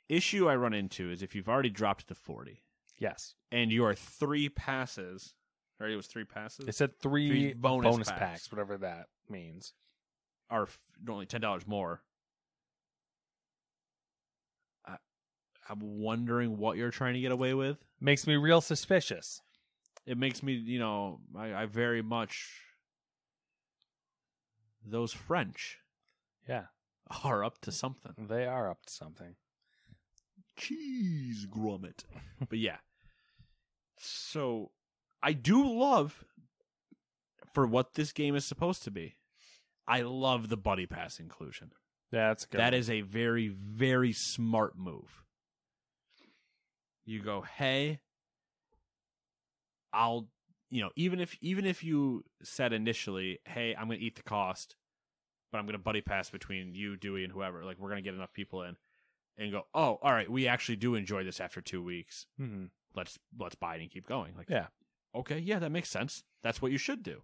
issue I run into is if you've already dropped to 40. Yes. And you are 3 passes. Right, it was 3 passes. It said 3 bonus packs, packs, whatever that means. Are only $10 more. I'm wondering what you're trying to get away with. Makes me real suspicious. It makes me, I very much... Those French. Yeah. Are up to something. They are up to something. Cheese grommet. But yeah. So, I do love, for what this game is supposed to be, I love the Buddy Pass inclusion. Yeah, that's good. That is a very, very smart move. You go, hey, I'll, even if you said initially, hey, I'm going to eat the cost, but I'm going to buddy pass between you, Dewey, and whoever. Like, we're going to get enough people in, and go, oh, all right, we actually do enjoy this after 2 weeks. Mm-hmm. Let's buy it and keep going. Like, yeah, okay, yeah, that makes sense. That's what you should do.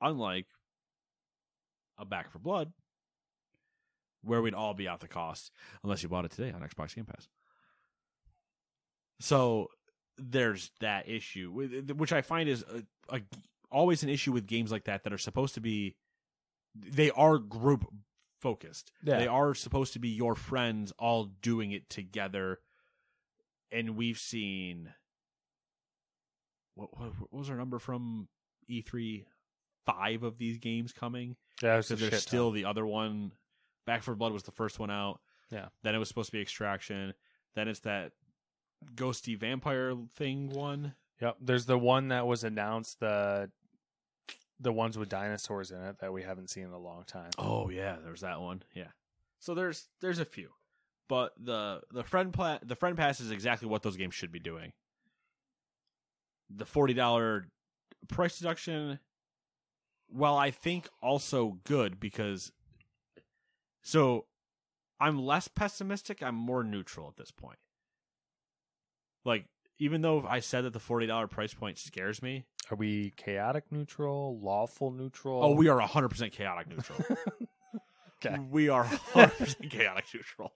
Unlike a Back for Blood, where we'd all be out the cost unless you bought it today on Xbox Game Pass. So there's that issue, which I find is always an issue with games like that are supposed to be, they are group focused. Yeah. They are supposed to be your friends all doing it together. And we've seen, what was our number from E3? 5 of these games coming. Yeah, because there's still the other one. Back 4 Blood was the first one out. Yeah. Then it was supposed to be Extraction. Then it's that ghosty vampire thing one. Yep. There's the one that was announced, the ones with dinosaurs in it that we haven't seen in a long time. Oh yeah, there's that one. Yeah. So there's a few. But the friend pass is exactly what those games should be doing. The $40 price deduction, well, I think also good because... So, I'm less pessimistic, I'm more neutral at this point. Like, even though I said that the $40 price point scares me... Are we chaotic neutral, lawful neutral? Oh, we are 100% chaotic neutral. Okay. We are 100% chaotic neutral.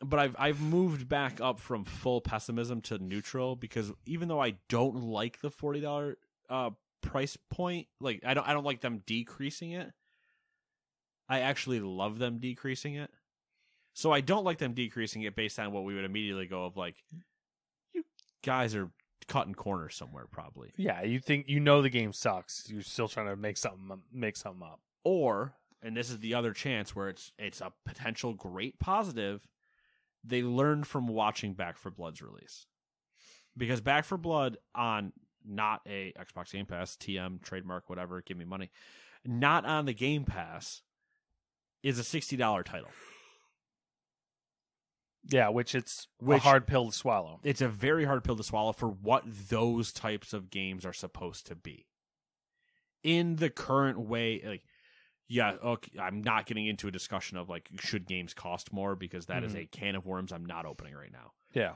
But I've moved back up from full pessimism to neutral because even though I don't like the $40 price point, like I don't like them decreasing it. I actually love them decreasing it. So I don't like them decreasing it based on what we would immediately go of like, you guys are cutting corners somewhere probably. Yeah, you think the game sucks. You're still trying to make something up. Or, and this is the other chance where it's a potential great positive, they learned from watching Back 4 Blood's release. Because Back 4 Blood on not a Xbox Game Pass, TM, trademark, whatever, give me money, not on the Game Pass, is a $60 title. Yeah, which a hard pill to swallow. It's a very hard pill to swallow for what those types of games are supposed to be. In the current way, like, yeah, okay, I'm not getting into a discussion of, like, should games cost more, because that is a can of worms I'm not opening right now. Yeah.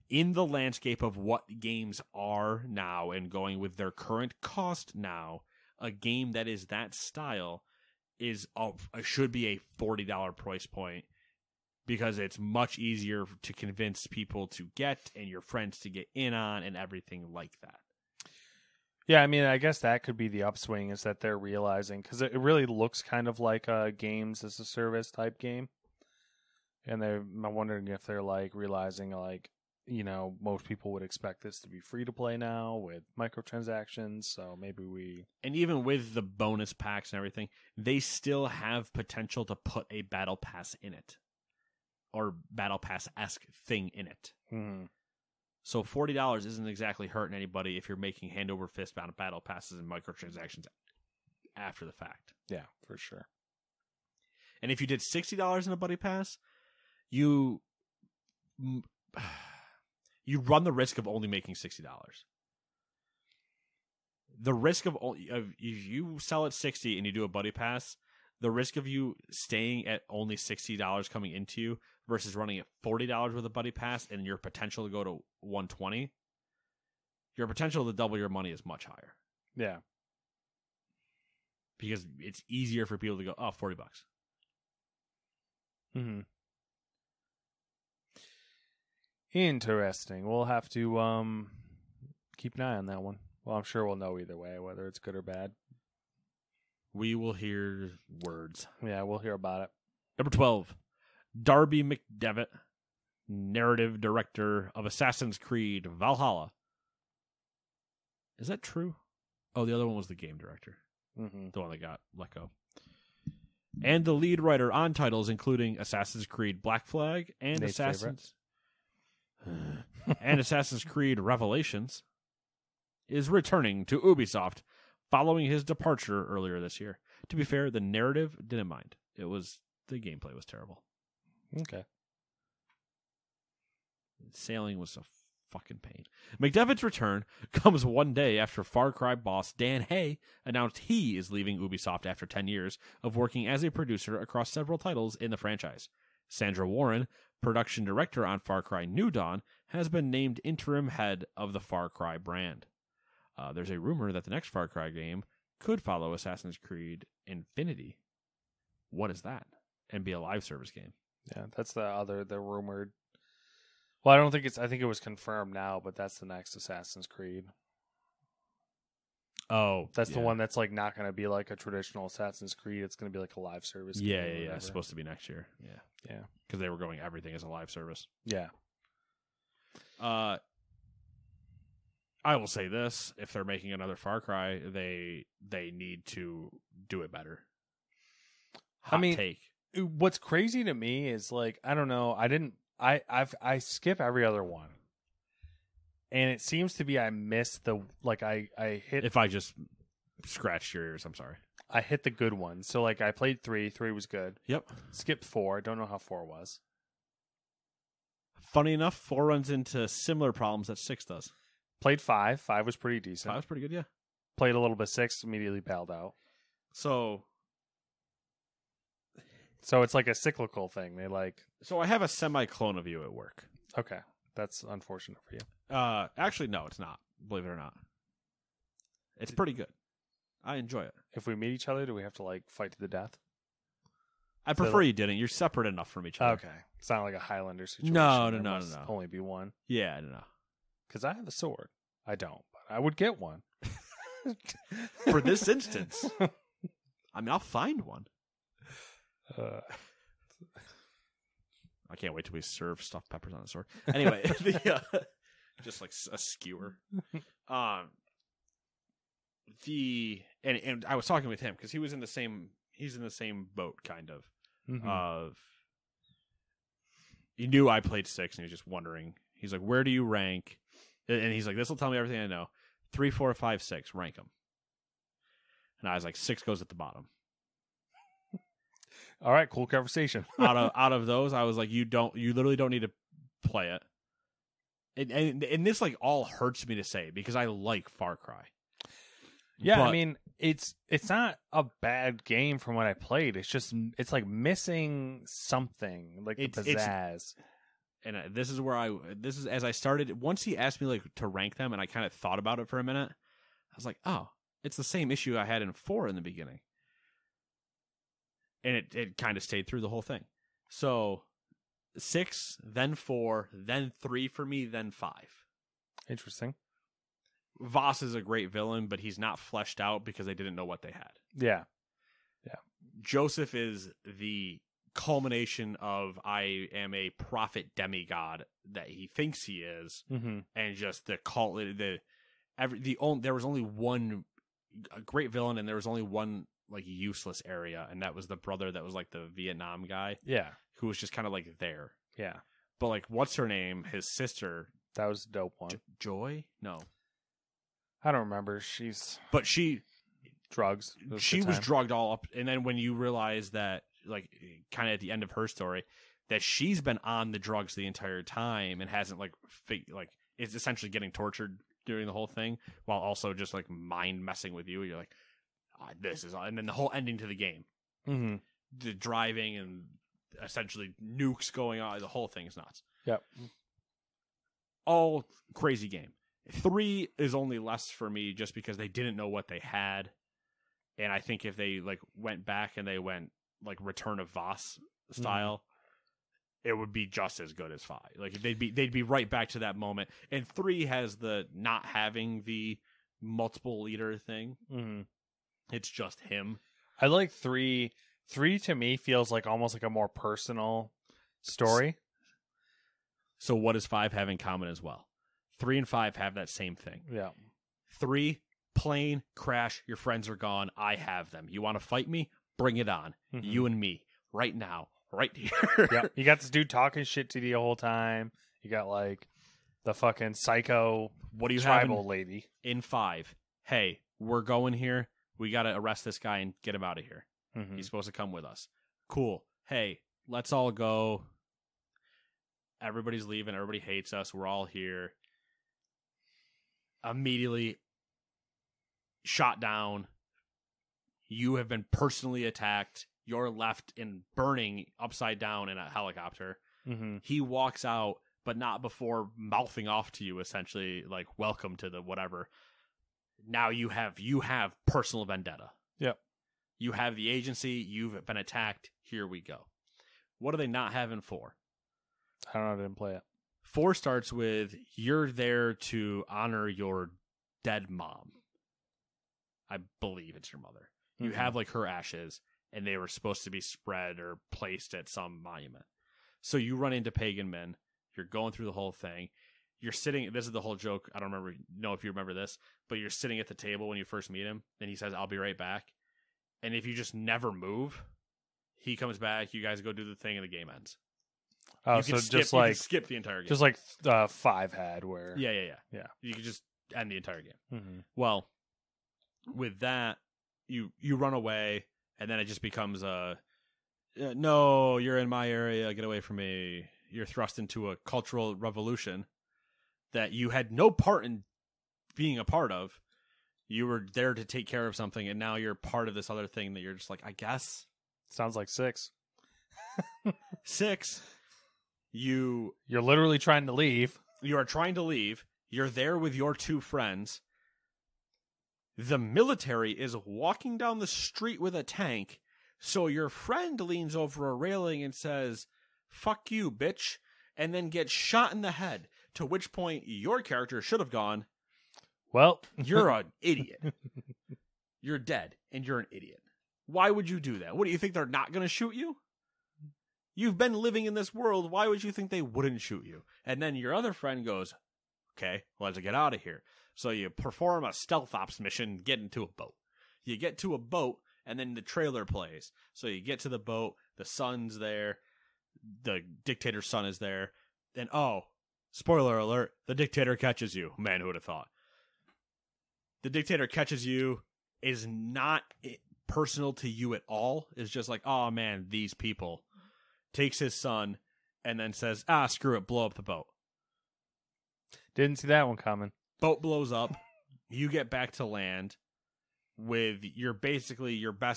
In the landscape of what games are now and going with their current cost now, a game that is that style should be a $40 price point because it's much easier to convince people to get and your friends to get in on and everything like that. Yeah, I mean, I guess that could be the upswing is that they're realizing, because it really looks kind of like a games as a service type game. And I'm wondering if they're like realizing like, most people would expect this to be free to play now with microtransactions. So maybe and even with the bonus packs and everything, they still have potential to put a battle pass in it or battle pass-esque thing in it. Mm-hmm. So $40 isn't exactly hurting anybody if you're making hand over fist battle passes and microtransactions after the fact. Yeah, for sure. And if you did $60 in a buddy pass, you run the risk of only making $60. The risk of if you sell at 60 and you do a buddy pass, the risk of you staying at only $60 coming into you versus running at $40 with a buddy pass and your potential to go to 120, your potential to double your money is much higher. Yeah. Because it's easier for people to go, oh, $40. Mm-hmm. Interesting. We'll have to keep an eye on that one. Well, I'm sure we'll know either way, whether it's good or bad. We will hear words. Yeah, we'll hear about it. Number 12, Darby McDevitt, narrative director of Assassin's Creed Valhalla. Is that true? Oh, the other one was the game director. Mm-hmm. The one that got let go. And the lead writer on titles including Assassin's Creed Black Flag and Nate's and Assassin's Creed Revelations is returning to Ubisoft following his departure earlier this year. To be fair, the narrative didn't mind. The gameplay was terrible. Okay. Sailing was a fucking pain. McDevitt's return comes one day after Far Cry boss Dan Hay announced he is leaving Ubisoft after 10 years of working as a producer across several titles in the franchise. Sandra Warren, production director on Far Cry New Dawn, has been named interim head of the Far Cry brand. There's a rumor that the next Far Cry game could follow Assassin's Creed Infinity. What is that? And be a live service game. Yeah, that's the rumored. Well, I think it was confirmed now, but that's the next Assassin's Creed. Oh, that's the one that's like not going to be like a traditional Assassin's Creed. It's going to be like a live service. Yeah. It's supposed to be next year. Yeah. Because they were going everything as a live service. Yeah. I will say this: if they're making another Far Cry, they need to do it better. Hot take. What's crazy to me is like I don't know. I skip every other one, and it seems to be I miss the I hit. If I just scratched your ears, I'm sorry. I hit the good ones. So like I played 3. 3 was good. Yep. Skipped 4. Don't know how 4 was. Funny enough, 4 runs into similar problems that 6 does. Played 5. 5 was pretty decent. 5 was pretty good, yeah. Played a little bit 6, immediately bailed out. So it's like a cyclical thing. So I have a semi-clone of you at work. Okay. That's unfortunate for you. Actually, no, it's not. Believe it or not. It's pretty good. I enjoy it. If we meet each other, do we have to like fight to the death? I prefer you didn't. You're separate enough from each other. Okay. It's not like a Highlander situation. No. Only be one. Yeah, I don't know. Because I have a sword. I don't, but I would get one. For this instance. I mean, I'll find one. I can't wait till we serve stuffed peppers on a sword. Anyway, just like a skewer. And I was talking with him because he's in the same boat kind of. Mm-hmm. He knew I played 6 and he was just wondering. He's like, where do you rank? And he's like, this will tell me everything I know. 3, 4, 5, 6, rank them. And I was like, 6 goes at the bottom. All right, cool conversation. out of those, I was like, you literally don't need to play it. And this like all hurts me to say because I like Far Cry. Yeah, I mean, it's not a bad game from what I played. It's like missing something, like the pizzazz. And this is as I started. Once he asked me like to rank them, and I kind of thought about it for a minute. I was like, oh, it's the same issue I had in 4 in the beginning, and it kind of stayed through the whole thing. So 6, then 4, then 3 for me, then 5. Interesting. Voss is a great villain, but he's not fleshed out because they didn't know what they had. Yeah. Joseph is the culmination of I am a prophet demigod that he thinks he is, and just the cult. There was only one great villain, and there was only one like useless area, and that was the brother that was like the Vietnam guy. Yeah, who was just kind of like there. Yeah, but like, what's her name? His sister. That was a dope one. Joy? No. I don't remember. Drugs. She was drugged all up, and then when you realize that like kind of at the end of her story, that she's been on the drugs the entire time and hasn't like is essentially getting tortured during the whole thing, while also just like mind messing with you. You're like, this is, and then the whole ending to the game, the driving and essentially nukes going on, the whole thing is nuts. Yep. All crazy game. 3 is only less for me just because they didn't know what they had. And I think if they like went back and they went like Return of Voss style, it would be just as good as 5. Like they'd be right back to that moment. And 3 has the not having the multiple leader thing. It's just him. I like 3. 3 to me feels like almost like a more personal story. So what does 5 have in common as well? 3 and 5 have that same thing. Yeah. 3, plane crash, your friends are gone, I have them. You want to fight me? Bring it on. You and me, right now, right here. Yeah. You got this dude talking shit to you the whole time. You got like the fucking psycho what do you tribal have lady. In 5, hey, we're going here. We got to arrest this guy and get him out of here. He's supposed to come with us. Cool. Hey, let's all go. Everybody's leaving. Everybody hates us. We're all here. Immediately shot down. You have been personally attacked. You're left in burning upside down in a helicopter. He walks out, but not before mouthing off to you, essentially, like, welcome to the whatever. Now you have personal vendetta. Yep. You have the agency. You've been attacked. Here we go. What do they not have in 4? I don't know. I didn't play it. 4 starts with, you're there to honor your dead mom. I believe it's your mother. You have like her ashes, and they were supposed to be spread or placed at some monument. So you run into pagan men. You're going through the whole thing. You're sitting. This is the whole joke. I don't know if you remember this, but you're sitting at the table when you first meet him, and he says, "I'll be right back." And if you just never move, he comes back. You guys go do the thing, and the game ends. Oh, you so skip, just like skip the entire game, just like 5 had where yeah. You could just end the entire game. Well, with that, you run away, and then it just becomes no, you're in my area, get away from me. You're thrust into a cultural revolution that you had no part in being a part of. You were there to take care of something, and now you're part of this other thing that you're just like, I guess. Sounds like 6. 6. You're literally trying to leave. You are trying to leave. You're there with your 2 friends. The military is walking down the street with a tank, so your friend leans over a railing and says, "Fuck you, bitch," and then gets shot in the head, to which point your character should have gone, well, you're an idiot. You're dead, and you're an idiot. Why would you do that? What, do you think they're not going to shoot you? You've been living in this world. Why would you think they wouldn't shoot you? And then your other friend goes, okay, let's get out of here. So you perform a stealth ops mission, get into a boat. You get to a boat, and then the trailer plays. So you get to the boat, the son's there, the dictator's son is there, and spoiler alert, the dictator catches you. Man, who would have thought? The dictator catches you, is not personal to you at all. It's just like, oh man, these people. Takes his son, and then says, screw it, blow up the boat. Didn't see that one coming. Boat blows up. You get back to land with your I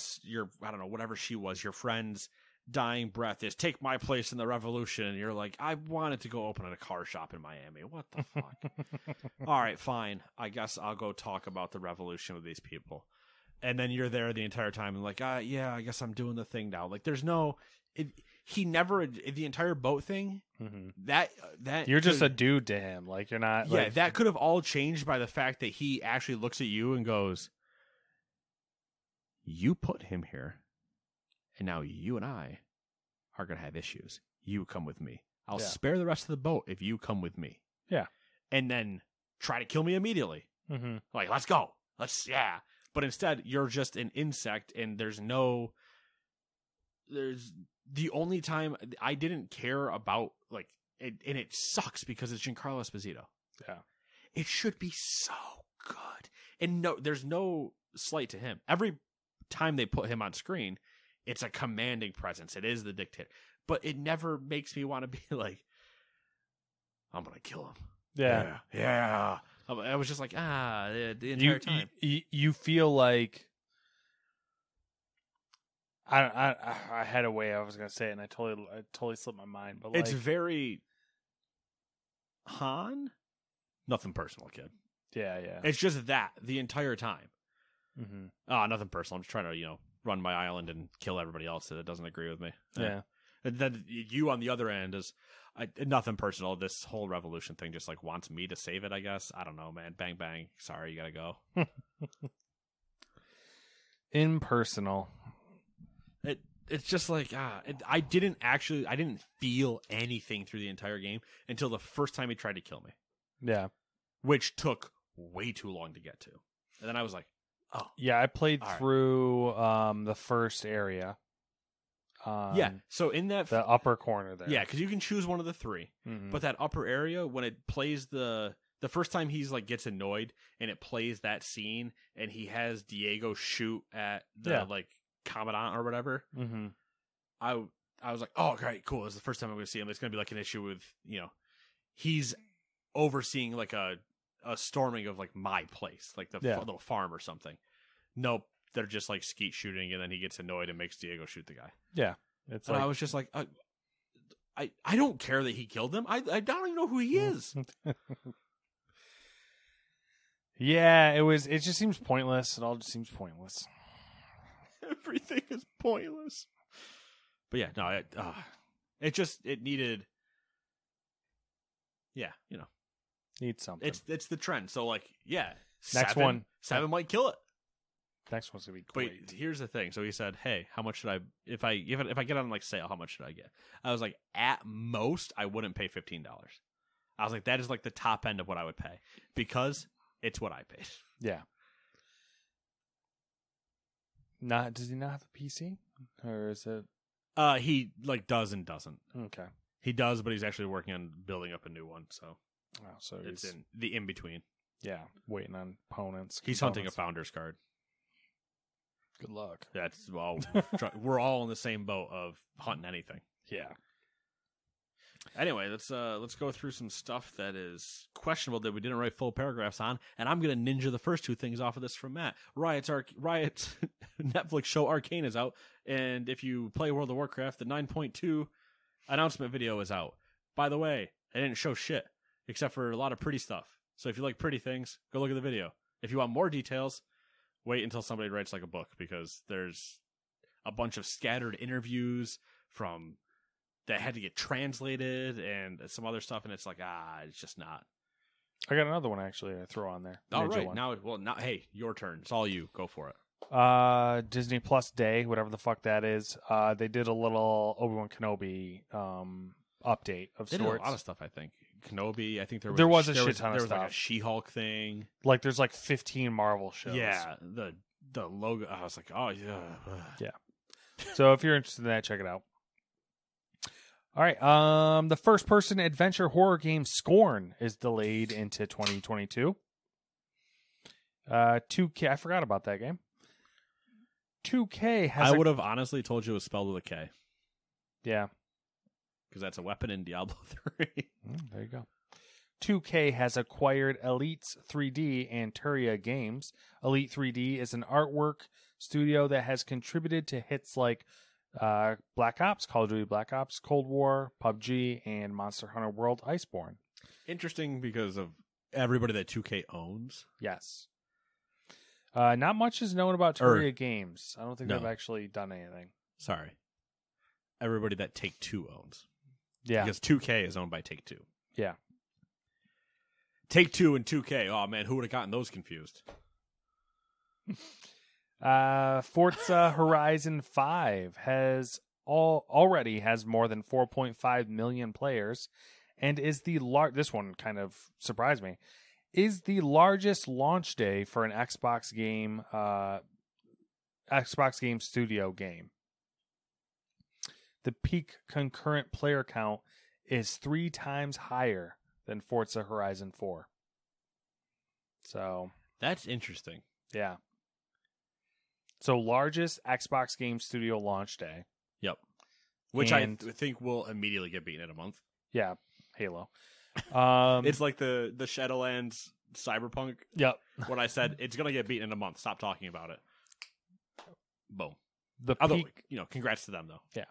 don't know, whatever she was, your friend's dying breath is, take my place in the revolution. And you're like, I wanted to go open a car shop in Miami. What the fuck? All right, fine. I guess I'll go talk about the revolution with these people. And then you're there the entire time and like, yeah, I guess I'm doing the thing now. Like, there's no... He never, the entire boat thing, that you're just a dude to him. Like, you're not. Yeah, that could have all changed by the fact that he actually looks at you and goes, you put him here, and now you and I are going to have issues. You come with me. I'll spare the rest of the boat if you come with me. Yeah. And then try to kill me immediately. Like, let's go. But instead, you're just an insect, and there's the only time I didn't care about, like, and it sucks because it's Giancarlo Esposito. Yeah. It should be so good. And no, there's no slight to him. Every time they put him on screen, it's a commanding presence. It is the dictator. But it never makes me want to be like, I'm going to kill him. Yeah. I was just like, the entire time. You feel like... I had a way I was going to say it, and I totally slipped my mind. But it's very... Han? Nothing personal, kid. Yeah. It's just that the entire time. Mm-hmm. Nothing personal. I'm just trying to, run my island and kill everybody else that doesn't agree with me. Yeah. And then you on the other end is nothing personal. This whole revolution thing just like wants me to save it, I guess. I don't know, man. Bang, bang. Sorry, you gotta go. Impersonal. It's just like, I didn't feel anything through the entire game until the first time he tried to kill me. Yeah. Which took way too long to get to. And then I was like, oh. Yeah, I played through the first area. So in that... the upper corner there. Yeah, because you can choose one of the three. Mm-hmm. But that upper area, when it plays the first time he's like gets annoyed and it plays that scene and he has Diego shoot at the like Commandant or whatever, I was like, oh, great, cool. This is the first time I'm going to see him. It's going to be like an issue with, he's overseeing like a storming of like my place, like the little farm or something. Nope. They're just like skeet shooting, and then he gets annoyed and makes Diego shoot the guy. Yeah, and I was just like, I don't care that he killed him. I don't even know who he is. Yeah, it just seems pointless. It all just seems pointless. Everything is pointless. But yeah, no, it needed. Yeah, needs something. It's the trend. So like, yeah, next seven might kill it. Next one's gonna be great. But here's the thing. So he said, "Hey, how much should I if I get on like sale? How much should I get?" I was like, at most, I wouldn't pay $15. I was like, that is like the top end of what I would pay because it's what I paid. Yeah. Does he not have a PC, or is it? He like does and doesn't. Okay. He does, but he's actually working on building up a new one. So, it's he's in the in between. Yeah, waiting on opponents. He's hunting a founder's card. Good luck. That's we're all in the same boat of hunting anything. Yeah. Anyway, let's go through some stuff that is questionable that we didn't write full paragraphs on, and I'm gonna ninja the first two things off of this from Matt. Riot's Netflix show Arcane is out, and if you play World of Warcraft, the 9.2 announcement video is out. By the way, they didn't show shit except for a lot of pretty stuff. So if you like pretty things, go look at the video. If you want more details, wait until somebody writes like a book, because there's a bunch of scattered interviews from that had to get translated and some other stuff, and it's like, it's just not. I got another one actually to throw on there. All right, now, hey, your turn. It's all you. Go for it. Disney Plus Day, whatever the fuck that is. They did a little Obi-Wan Kenobi update of sorts. They did a lot of stuff, I think. Kenobi, I think there was a shit ton of stuff. There was like a She-Hulk thing. Like there's like 15 Marvel shows. Yeah, the logo. I was like, oh yeah. Yeah. So if you're interested in that, check it out. All right. The first-person adventure horror game Scorn is delayed into 2022. 2K. I forgot about that game. 2K has. I would have honestly told you it was spelled with a K. Yeah. Because that's a weapon in Diablo 3. There you go. 2K has acquired Elite 3D and Turia Games. Elite 3D is an artwork studio that has contributed to hits like Black Ops, Call of Duty Black Ops, Cold War, PUBG, and Monster Hunter World Iceborne. Interesting because of everybody that 2K owns. Yes. Not much is known about Turia Games. I don't think they've actually done anything. Sorry. Everybody that Take-Two owns. Yeah. Because 2K is owned by Take-Two. Yeah. Take-Two and 2K. Oh, man, who would have gotten those confused? Forza Horizon 5 already has more than 4.5 million players and is this one kind of surprised me, is the largest launch day for an Xbox Game Studio game. The peak concurrent player count is 3 times higher than Forza Horizon 4. So that's interesting. Yeah. So largest Xbox Game Studio launch day. Yep. Which And- I think will immediately get beaten in a month. Yeah, Halo. It's like the Shadowlands Cyberpunk. Yep. When I said it's gonna get beaten in a month, stop talking about it. Boom. The Although, peak, congrats to them though.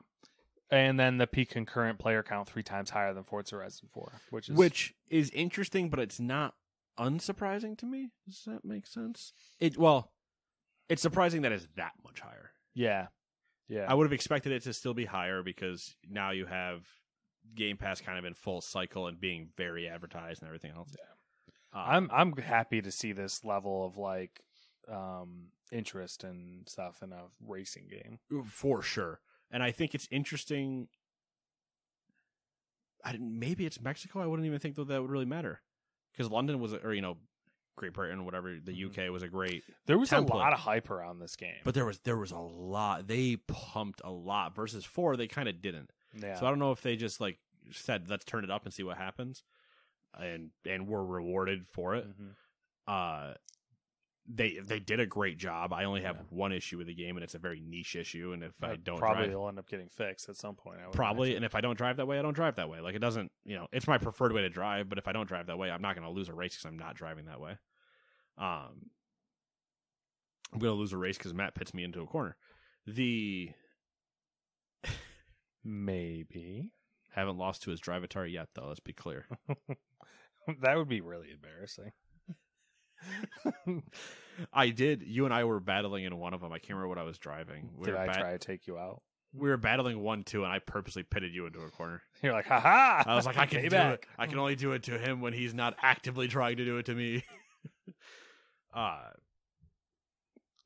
and then the peak concurrent player count 3 times higher than Forza Horizon 4, Which is interesting, but it's not unsurprising to me. Does that make sense? It's surprising that it's that much higher. yeah. I would have expected it to still be higher because now you have Game Pass kind of in full cycle and being very advertised and everything else. Yeah. I'm happy to see this level of like interest and stuff in a racing game. For sure. And I think it's interesting. Maybe it's Mexico. I wouldn't even think that would really matter because London was, or Great Britain, whatever, the UK was a great. There was template. a lot of hype around this game, But there was a lot. They pumped a lot versus 4. They kind of didn't. yeah. So I don't know if they just like said, let's turn it up and see what happens, and were rewarded for it. Mm-hmm. They did a great job. I only have one issue with the game, and it's a very niche issue. And if I don't probably drive, it'll end up getting fixed at some point. I would probably. imagine. And if I don't drive that way, I don't drive that way. Like it doesn't, it's my preferred way to drive. But if I don't drive that way, I'm not going to lose a race because I'm not driving that way. I'm going to lose a race because Matt pits me into a corner. Maybe Haven't lost to his drive-atari yet, though. Let's be clear. that would be really embarrassing. I did. You and I were battling in one of them. I can't remember what I was driving. Did I try to take you out? We were battling 1-2, and I purposely pitted you into a corner. You're like, haha! I was like, I can do Payback. it. I can only do it to him when he's not actively trying to do it to me.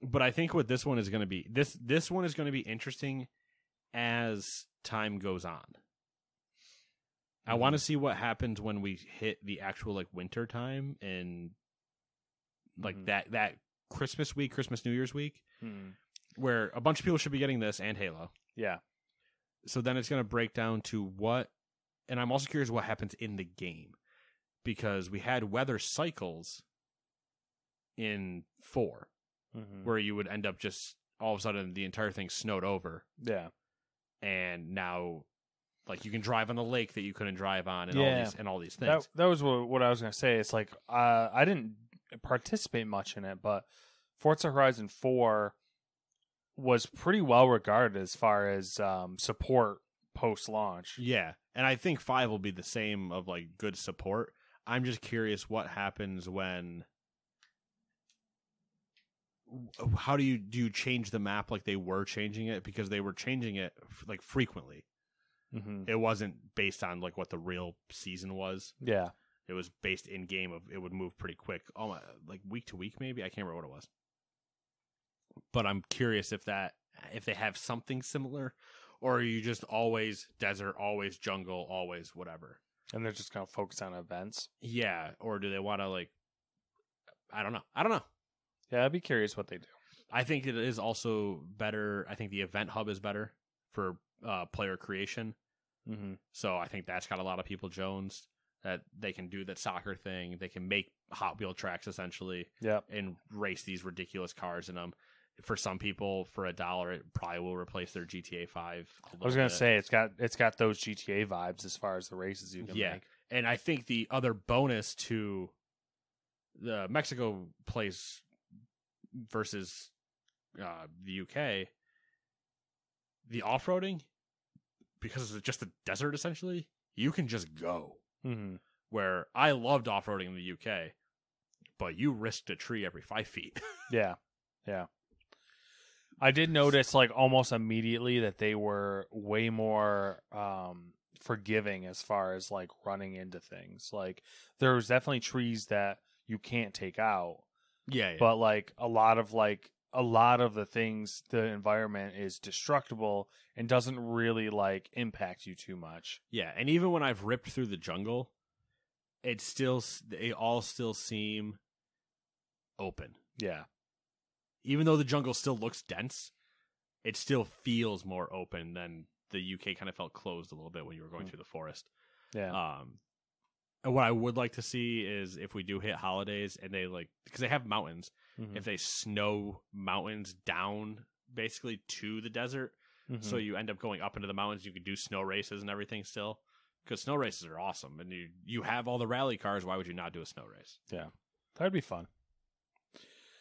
But I think what this one is going to be, this one is going to be interesting as time goes on. I want to see what happens when we hit the actual like winter time and like that Christmas week, Christmas New Year's week, where a bunch of people should be getting this and Halo. Yeah. So then it's going to break down to what, and I'm also curious what happens in the game because we had weather cycles in 4 where you would end up just all of a sudden the entire thing snowed over. Yeah. And now like you can drive on the lake that you couldn't drive on and all these things. That was what I was going to say. It's like I didn't participate much in it, but Forza Horizon 4 was pretty well regarded as far as support post-launch. Yeah. And I think 5 will be the same of like good support. I'm just curious what happens when how do you change the map like they were changing it because they were changing it like frequently. It wasn't based on like what the real season was. Yeah. It was based in game of it would move pretty quick. Like week to week maybe. I can't remember what it was. But I'm curious if they have something similar or are you just always desert, always jungle, always whatever. And they're just going to focus on events. Yeah, or do they want to like I don't know. Yeah, I'd be curious what they do. I think it is also better. I think the event hub is better for player creation. So I think that's got a lot of people jonesed that they can do that soccer thing. They can make Hot Wheel tracks essentially and race these ridiculous cars in them. For some people, for $1, it probably will replace their GTA 5. I was going to say, it's got those GTA vibes as far as the races you can make. And I think the other bonus to the Mexico place versus the UK, the off-roading, because it's just a desert essentially, you can just go. Where I loved off-roading in the UK, but you risked a tree every 5 feet. Yeah. I did notice like almost immediately that they were way more forgiving as far as like running into things. Like there was definitely trees that you can't take out. Yeah. But like a lot of the things, the environment is destructible and doesn't really like impact you too much. Yeah, and even when I've ripped through the jungle, they all still seem open. Yeah. Even though the jungle still looks dense, it still feels more open than the UK kind of felt closed a little bit when you were going through the forest. Yeah. And what I would like to see is if we do hit holidays and they because they have mountains, if they snow mountains down basically to the desert, so you end up going up into the mountains. You can do snow races and everything still, because snow races are awesome, and you have all the rally cars. Why would you not do a snow race? Yeah, that'd be fun.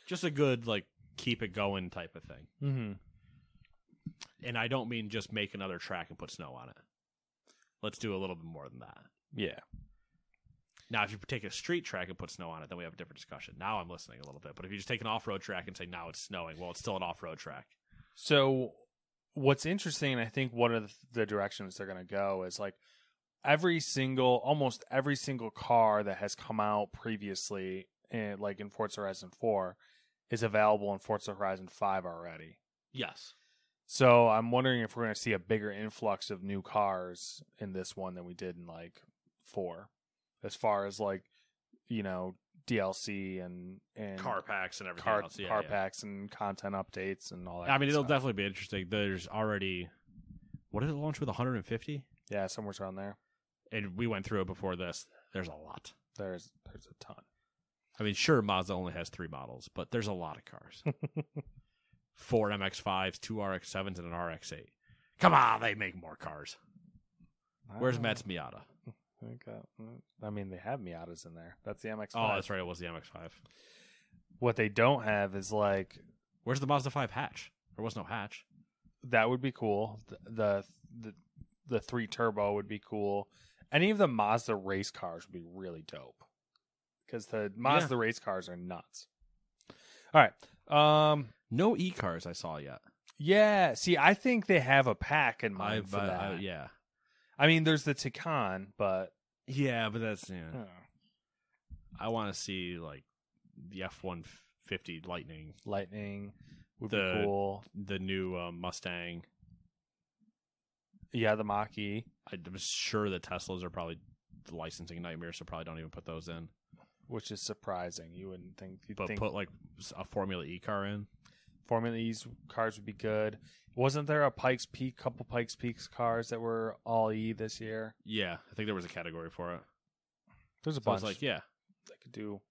Just a good keep it going type of thing. Mm-hmm. And I don't mean just make another track and put snow on it. Let's do a little bit more than that. Yeah. Now, if you take a street track and put snow on it, then we have a different discussion. Now I'm listening a little bit. But if you just take an off-road track and say, now it's snowing, well, it's still an off-road track. So what's interesting, and I think one of the directions they're going to go is almost every single car that has come out previously, in Forza Horizon 4, is available in Forza Horizon 5 already. Yes. So I'm wondering if we're going to see a bigger influx of new cars in this one than we did in 4. As far as DLC and car packs and everything else. Car packs and content updates and all that. I mean, it'll definitely be interesting. There's already, what did it launch with, 150? Yeah, somewhere around there. And we went through it before this. There's a lot. There's a ton. I mean, sure, Mazda only has 3 models, but there's a lot of cars. 4 MX-5s, 2 RX-7s, and an RX-8. Come on, they make more cars. Where's Matt's Miata? I mean, they have Miatas in there. That's the MX-5. Oh, that's right. It was the MX-5. What they don't have is where's the Mazda 5 hatch? There was no hatch. That would be cool. The 3 turbo would be cool. Any of the Mazda race cars would be really dope. Because the Mazda race cars are nuts. All right. No e-cars I saw yet. Yeah. See, I think they have a pack in mind for that. Yeah. I mean, there's the Taycan, but... Yeah, but that's... Yeah. I want to see, the F-150 Lightning. Lightning would be cool. The new Mustang. Yeah, the Mach-E. I'm sure the Teslas are probably the licensing nightmare, so probably don't even put those in. Which is surprising. You wouldn't think... Put, a Formula E car in. Formula E's cars would be good. Wasn't there a couple Pikes Peak cars that were all E this year? Yeah, I think there was a category for it. There's a bunch. Yeah. They could do...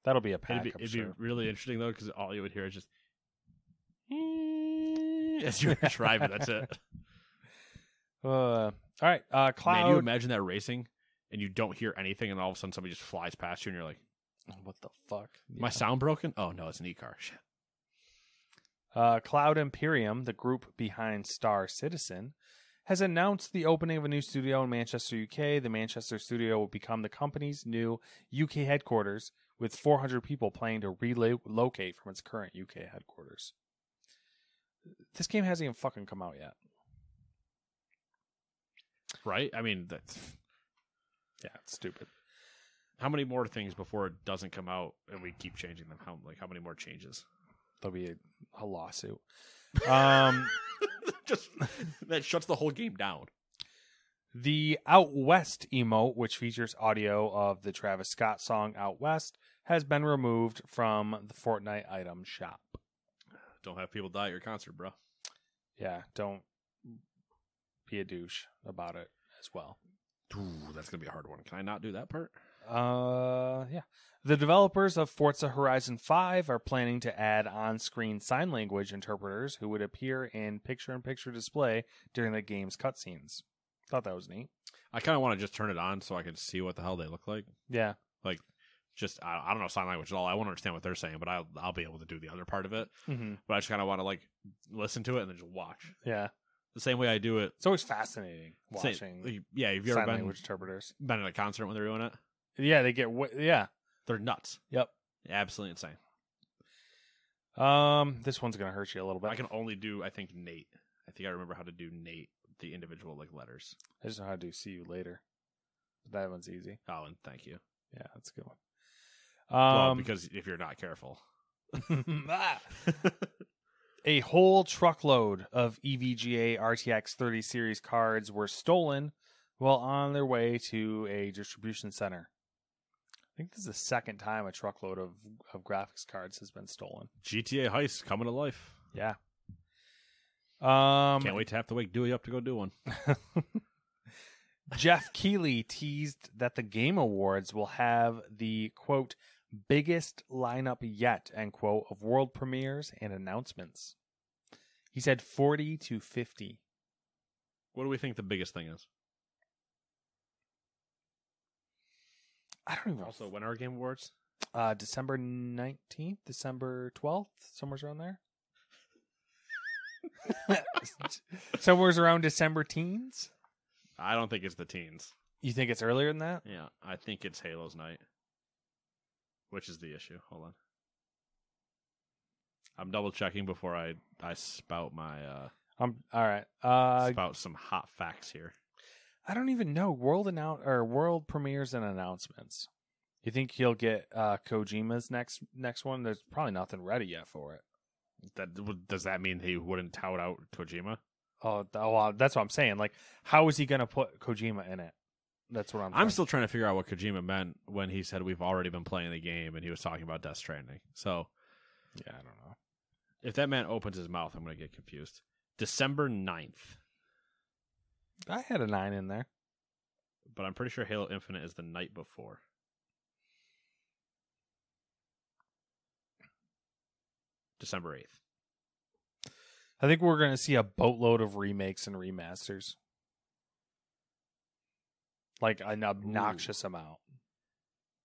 That'll be a pack, It'd be really interesting, though, because all you would hear is just... as you're driving, that's it. All right, Cloud... Man, you imagine that racing, and you don't hear anything, and all of a sudden somebody just flies past you, and you're like... What the fuck? My sound broken? Oh, no, it's an e-car. Shit. Cloud Imperium, the group behind Star Citizen, has announced the opening of a new studio in Manchester, UK. The Manchester studio will become the company's new UK headquarters, with 400 people planning to relocate from its current UK headquarters. This game hasn't even fucking come out yet. Right? I mean, that's... Yeah, it's stupid. How many more things before it doesn't come out and we keep changing them? How many more changes? There'll be a lawsuit. Just that shuts the whole game down. The Out West emote, which features audio of the Travis Scott song Out West, has been removed from the Fortnite item shop. Don't have people die at your concert, bro. Yeah, don't be a douche about it as well. Ooh, that's going to be a hard one. Can I not do that part? Yeah. The developers of Forza Horizon 5 are planning to add on-screen sign language interpreters who would appear in picture-in-picture display during the game's cutscenes. Thought that was neat. I kind of want to just turn it on so I can see what the hell they look like. Yeah. I don't know sign language at all. I won't understand what they're saying, but I'll be able to do the other part of it. Mm-hmm. But I just kind of want to listen to it and then just watch. Yeah. The same way I do it. It's always fascinating watching. Yeah, have you ever sign language interpreters been at a concert when they're doing it? Yeah, they get they're nuts. Yep, absolutely insane. This one's gonna hurt you a little bit. I can only do, I think, Nate. I think I remember how to do Nate, the individual letters. I just know how to do see you later. That one's easy. Oh, and thank you. Yeah, that's a good one. Well, because if you're not careful. A whole truckload of EVGA RTX 30 series cards were stolen while on their way to a distribution center. I think this is the second time a truckload of graphics cards has been stolen. GTA heist coming to life. Yeah. Can't wait to have to wake Dewey up to go do one. Jeff Keighley teased that the Game Awards will have the, quote, biggest lineup yet, end quote, of world premieres and announcements. He said 40 to 50. What do we think the biggest thing is? I don't even know. Also, when are Game Awards? December 19th, December 12th, somewhere around there. Somewhere around December teens? I don't think it's the teens. You think it's earlier than that? Yeah, I think it's Halo's night. Which is the issue. Hold on. I'm double checking before I spout my all right. spout some hot facts here. I don't even know world premieres and announcements. You think he'll get Kojima's next one? There's probably nothing ready yet for it. Does that mean he wouldn't tout out Kojima? Oh, well, that's what I'm saying. Like, how is he going to put Kojima in it? That's what I'm still trying to figure out what Kojima meant when he said we've already been playing the game and he was talking about Death Stranding. So, yeah, I don't know. If that man opens his mouth, I'm going to get confused. December 9th. I had a 9 in there. But I'm pretty sure Halo Infinite is the night before. December 8th. I think we're going to see a boatload of remakes and remasters. Like an obnoxious amount.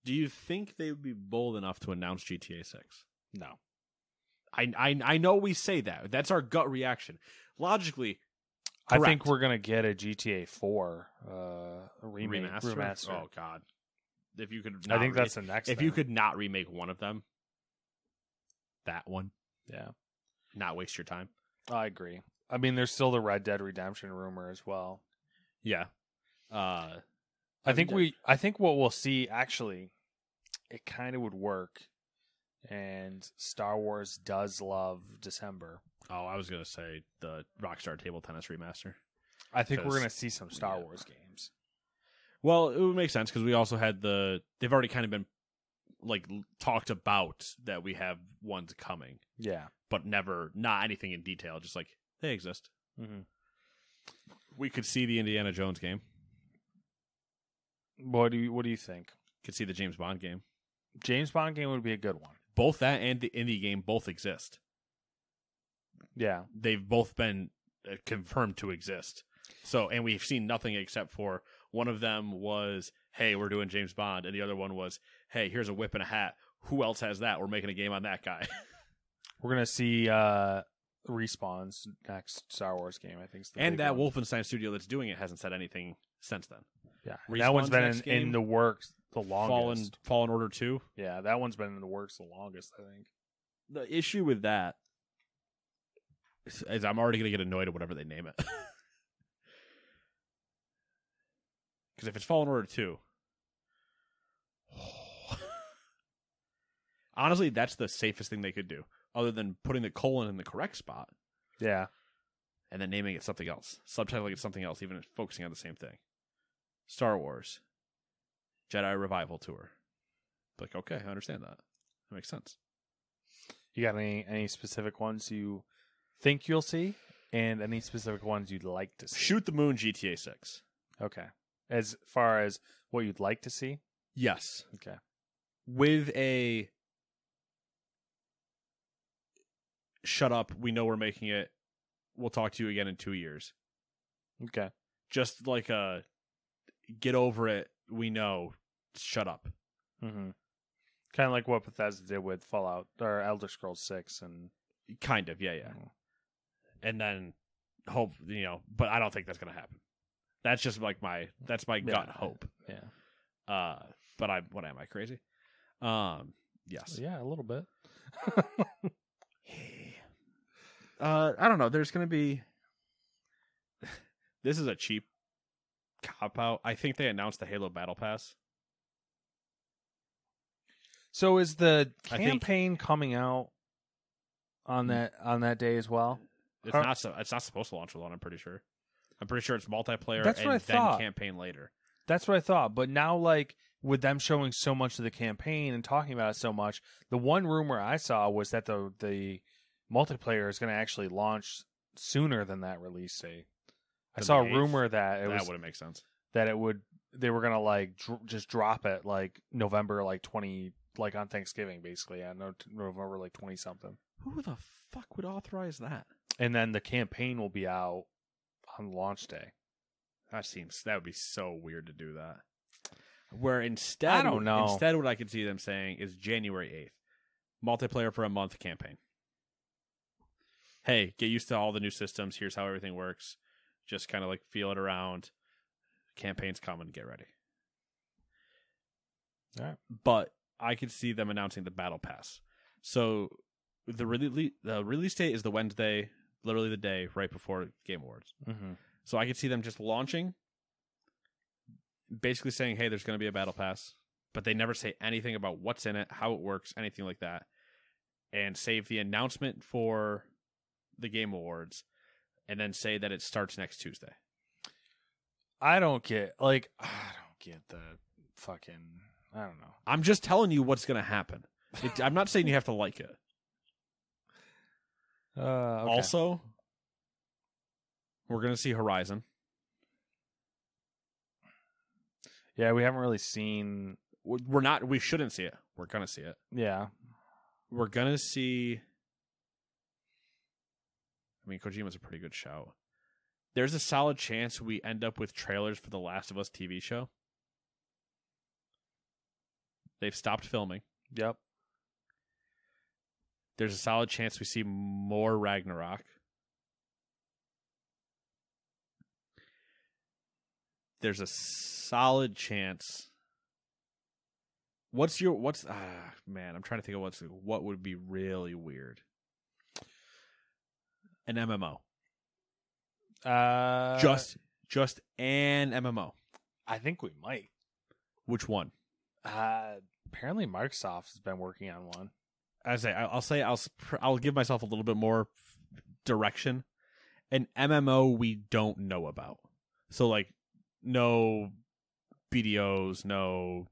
Do you think they would be bold enough to announce GTA 6? No. I know we say that. That's our gut reaction. Logically, correct. I think we're going to get a GTA 4 remaster. Oh, God. If you could I think that's the next If thing. you could not remake one of them, that one. Yeah. Not waste your time. I agree. I mean, there's still the Red Dead Redemption rumor as well. Yeah. I think what we'll see, actually, it kind of would work. And Star Wars does love December. Oh, I was going to say the Rockstar Table Tennis remaster. I think we're going to see some Star Wars games. Well, it would make sense because we also had they've already kind of been like talked about that we have ones coming. Yeah. But not anything in detail, just like they exist. Mm-hmm. We could see the Indiana Jones game. What do you think? Could see the James Bond game. James Bond game would be a good one. Both that and the indie game both exist. Yeah. They've both been confirmed to exist. So, and we've seen nothing except for one of them was, hey, we're doing James Bond. And the other one was, hey, here's a whip and a hat. Who else has that? We're making a game on that guy. We're going to see Respawn's next Star Wars game, I think. And that Wolfenstein studio that's doing it hasn't said anything since then. Yeah. Respawn's that one's been game, in the works the longest. Fallen Order 2. Yeah, that one's been in the works the longest, I think. The issue with that is I'm already going to get annoyed at whatever they name it. Because if it's Fallen Order 2, honestly, that's the safest thing they could do, other than putting the colon in the correct spot. Yeah. And then naming it something else. Subtitling it something else, even if focusing on the same thing. Star Wars. Jedi Revival Tour. Like, okay, I understand that. That makes sense. You got any specific ones you think you'll see? And any specific ones you'd like to see? Shoot the Moon GTA 6. Okay. As far as what you'd like to see? Yes. Okay. With a shut up, we know we're making it. We'll talk to you again in 2 years. Okay. Just like a get over it, we know, shut up. Mm-hmm. Kind of like what Bethesda did with Fallout or Elder Scrolls 6 and kind of, yeah. And then hope, but I don't think that's going to happen. That's just like my gut hope. Yeah. What am I crazy? Yes. Yeah, a little bit. I don't know. There's going to be. This is a cheap cop out. I think they announced the Halo Battle Pass. So is the campaign coming out on that day as well? It's not supposed to launch with one. I'm pretty sure. I'm pretty sure it's multiplayer and then campaign later. That's what I thought. But now, like, with them showing so much of the campaign and talking about it so much, the one rumor I saw was that the multiplayer is going to actually launch sooner than that release date. I saw a rumor that that wouldn't make sense. that they were gonna like just drop it like November like 20 like on Thanksgiving basically. Yeah, November like 20 something. Who the fuck would authorize that? And then the campaign will be out on launch day. That would be so weird to do that. Where instead, I don't know. Instead, what I could see them saying is January 8th, multiplayer for a month campaign. Hey, get used to all the new systems. Here's how everything works. Just kind of like feel it around. Campaign's coming. Get ready. All right. But I could see them announcing the battle pass. So the release date is the Wednesday, literally the day right before Game Awards. Mm-hmm. So I could see them just launching, basically saying, hey, there's going to be a battle pass, but they never say anything about what's in it, how it works, anything like that, and save the announcement for the Game Awards, and then say that it starts next Tuesday. I don't get the fucking, I don't know. I'm just telling you what's going to happen. I'm not saying you have to like it. Okay. Also, we're going to see Horizon. Yeah, we haven't really seen. We shouldn't see it. We're going to see it. Yeah. We're going to see. I mean, Kojima's a pretty good show. There's a solid chance we end up with trailers for the Last of Us TV show. They've stopped filming. Yep. There's a solid chance we see more Ragnarok. There's a solid chance. Man, I'm trying to think of what would be really weird. An MMO. Just an MMO. I think we might. Which one? Apparently Microsoft has been working on one. I'll give myself a little bit more direction. An MMO we don't know about. So like no BDOs, no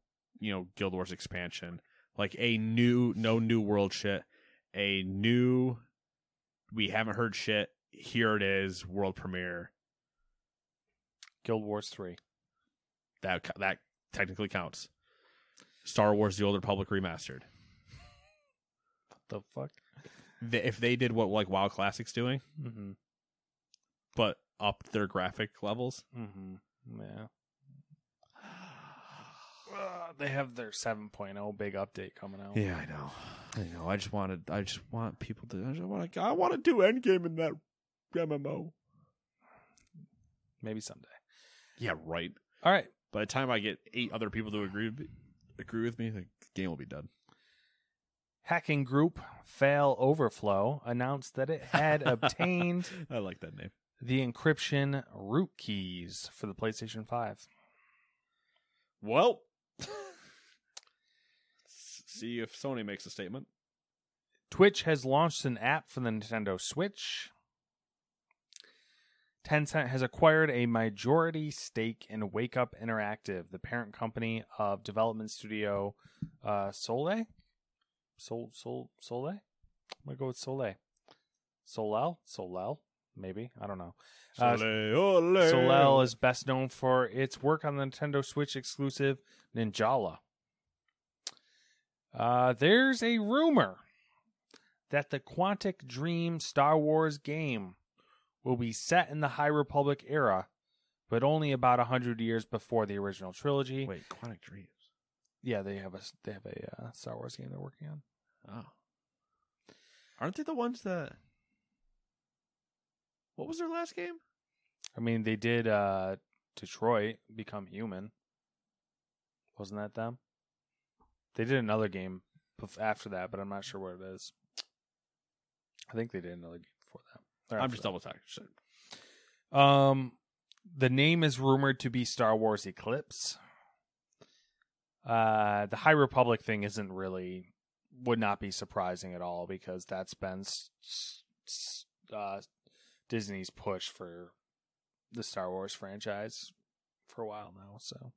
Guild Wars expansion, like no new world shit, we haven't heard shit. Here it is, world premiere. Guild Wars 3. That technically counts. Star Wars: The Old Republic remastered. What the fuck? If they did what like WoW Classic's doing, mm-hmm. but up their graphic levels. Mm-hmm. Yeah. They have their 7.0 big update coming out. Yeah, I know. I just want people to. I want to do Endgame in that MMO. Maybe someday. Yeah, right. All right. By the time I get 8 other people to agree with me, the game will be done. Hacking group Fail Overflow announced that it had obtained I like that name. The encryption root keys for the PlayStation 5. Well, see if Sony makes a statement. Twitch has launched an app for the Nintendo Switch. Tencent has acquired a majority stake in Wake Up Interactive, the parent company of development studio Soleil? Soleil? I'm going to go with Soleil. Soleil? Maybe. I don't know. Soleil is best known for its work on the Nintendo Switch exclusive Ninjala. There's a rumor that the Quantic Dream Star Wars game will be set in the High Republic era, but only about 100 years before the original trilogy. Wait, Quantic Dreams? Yeah, they have a Star Wars game they're working on. Oh, aren't they the ones that? What was their last game? I mean, they did Detroit Become Human. Wasn't that them? They did another game after that, but I'm not sure what it is. I think they did another game before that. I'm just double checking. The name is rumored to be Star Wars Eclipse. The High Republic thing would not be surprising at all because that's been Disney's push for the Star Wars franchise for a while now. So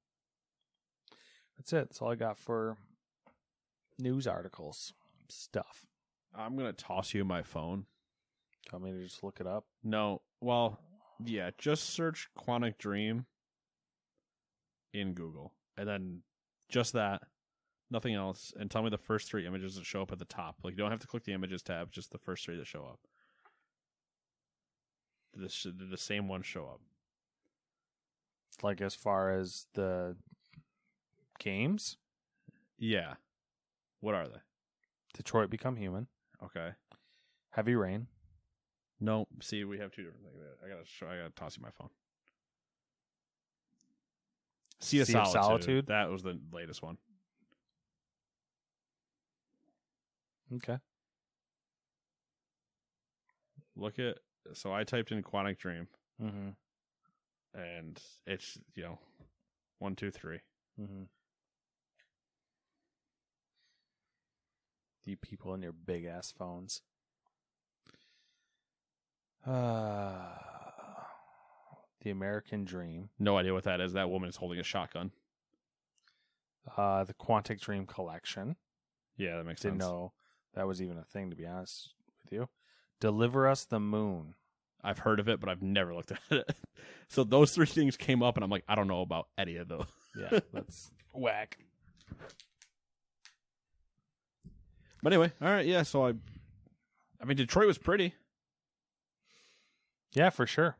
that's it. That's all I got for news articles stuff. I'm going to toss you my phone. Want me to just look it up? No. Well, yeah, just search Quantic Dream in Google, and then just that, nothing else, and tell me the first 3 images that show up at the top. Like, you don't have to click the images tab, just the first 3 that show up. Did the same ones show up? Like, as far as the games? Yeah. What are they? Detroit Become Human. Okay. Heavy Rain. No, see, we have 2 different things. I gotta toss you my phone. Sea of Solitude. That was the latest one. Okay. So I typed in Quantic Dream. Mm-hmm. And it's, 1, 2, 3. Mm-hmm. You people in your big ass phones. The American Dream. No idea what that is. That woman is holding a shotgun. The Quantic Dream Collection. Yeah, that makes sense. Didn't know that was even a thing, to be honest with you. Deliver Us the Moon. I've heard of it, but I've never looked at it. So those 3 things came up, and I'm like, I don't know about any of those. Yeah, that's whack. But anyway, all right, yeah. So I mean, Detroit was pretty. Yeah, for sure.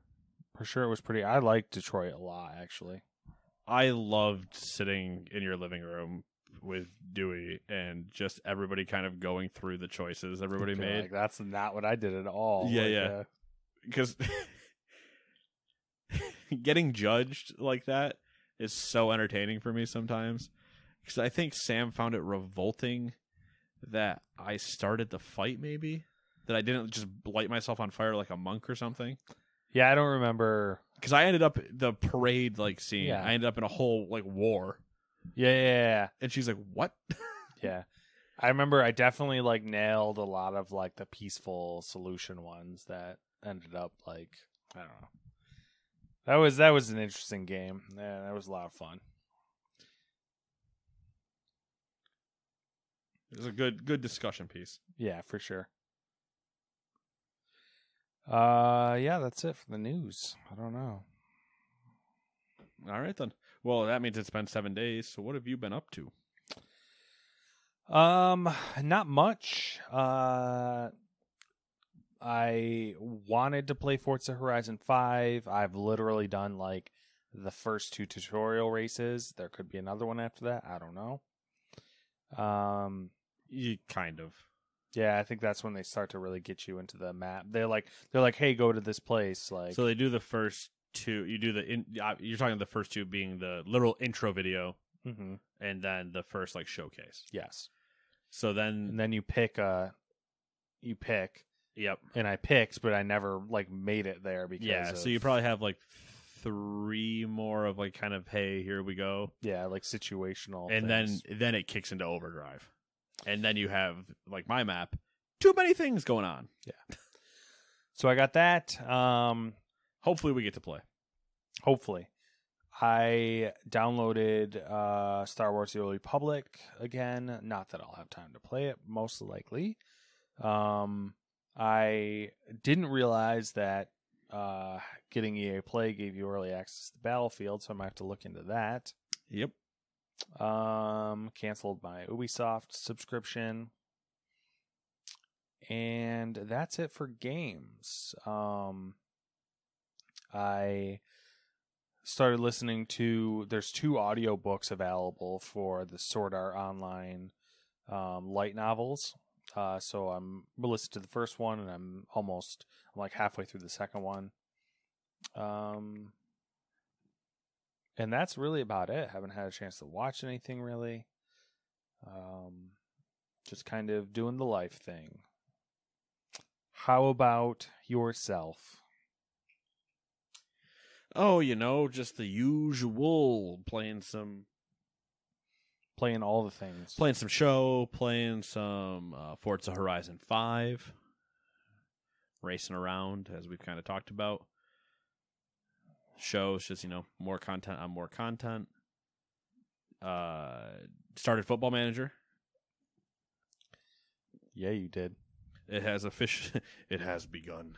For sure, it was pretty. I liked Detroit a lot, actually. I loved sitting in your living room with Dewey and just everybody kind of going through the choices everybody made. Like, that's not what I did at all. Yeah. Because getting judged like that is so entertaining for me sometimes. Because I think Sam found it revolting that I started the fight, maybe. That I didn't just light myself on fire like a monk or something. Yeah, I don't remember. Because I ended up the parade scene. Yeah. I ended up in a whole war. Yeah. And she's like, "What?" Yeah. I remember I definitely nailed a lot of the peaceful solution ones that ended up I don't know. That was an interesting game. Yeah, that was a lot of fun. It was a good discussion piece. Yeah, for sure. Yeah, that's it for the news. I don't know. All right then. Well, that means it's been 7 days. So what have you been up to? Not much. I wanted to play Forza Horizon 5. I've literally done the first 2 tutorial races. There could be another one after that. I don't know. You kind of. Yeah, I think that's when they start to really get you into the map. They're like, hey, go to this place. So they do the first 2. You do you're talking the first 2 being the literal intro video, mm-hmm. and then the first showcase. Yes. So then, and then you pick. Yep. And I picked, but I never made it there because. So you probably have 3 more of kind of, hey, here we go. Yeah, situational. And things. then it kicks into overdrive. And then you have, my map, too many things going on. Yeah. So I got that. Hopefully we get to play. Hopefully. I downloaded Star Wars The Old Republic again. Not that I'll have time to play it, most likely. I didn't realize that getting EA Play gave you early access to Battlefield, so I might have to look into that. Yep. Canceled my Ubisoft subscription. And that's it for games. I started listening to, there's 2 audiobooks available for the Sword Art Online light novels. So I'm listening to the first one, and I'm halfway through the second one. And that's really about it. Haven't had a chance to watch anything really. Just kind of doing the life thing. How about yourself? Oh, just the usual. Playing Playing all the things. Playing some show, playing some Forza Horizon 5. Racing around, as we've kind of talked about. Shows, just, more content on more content. Started Football Manager. Yeah, you did. It has it has begun.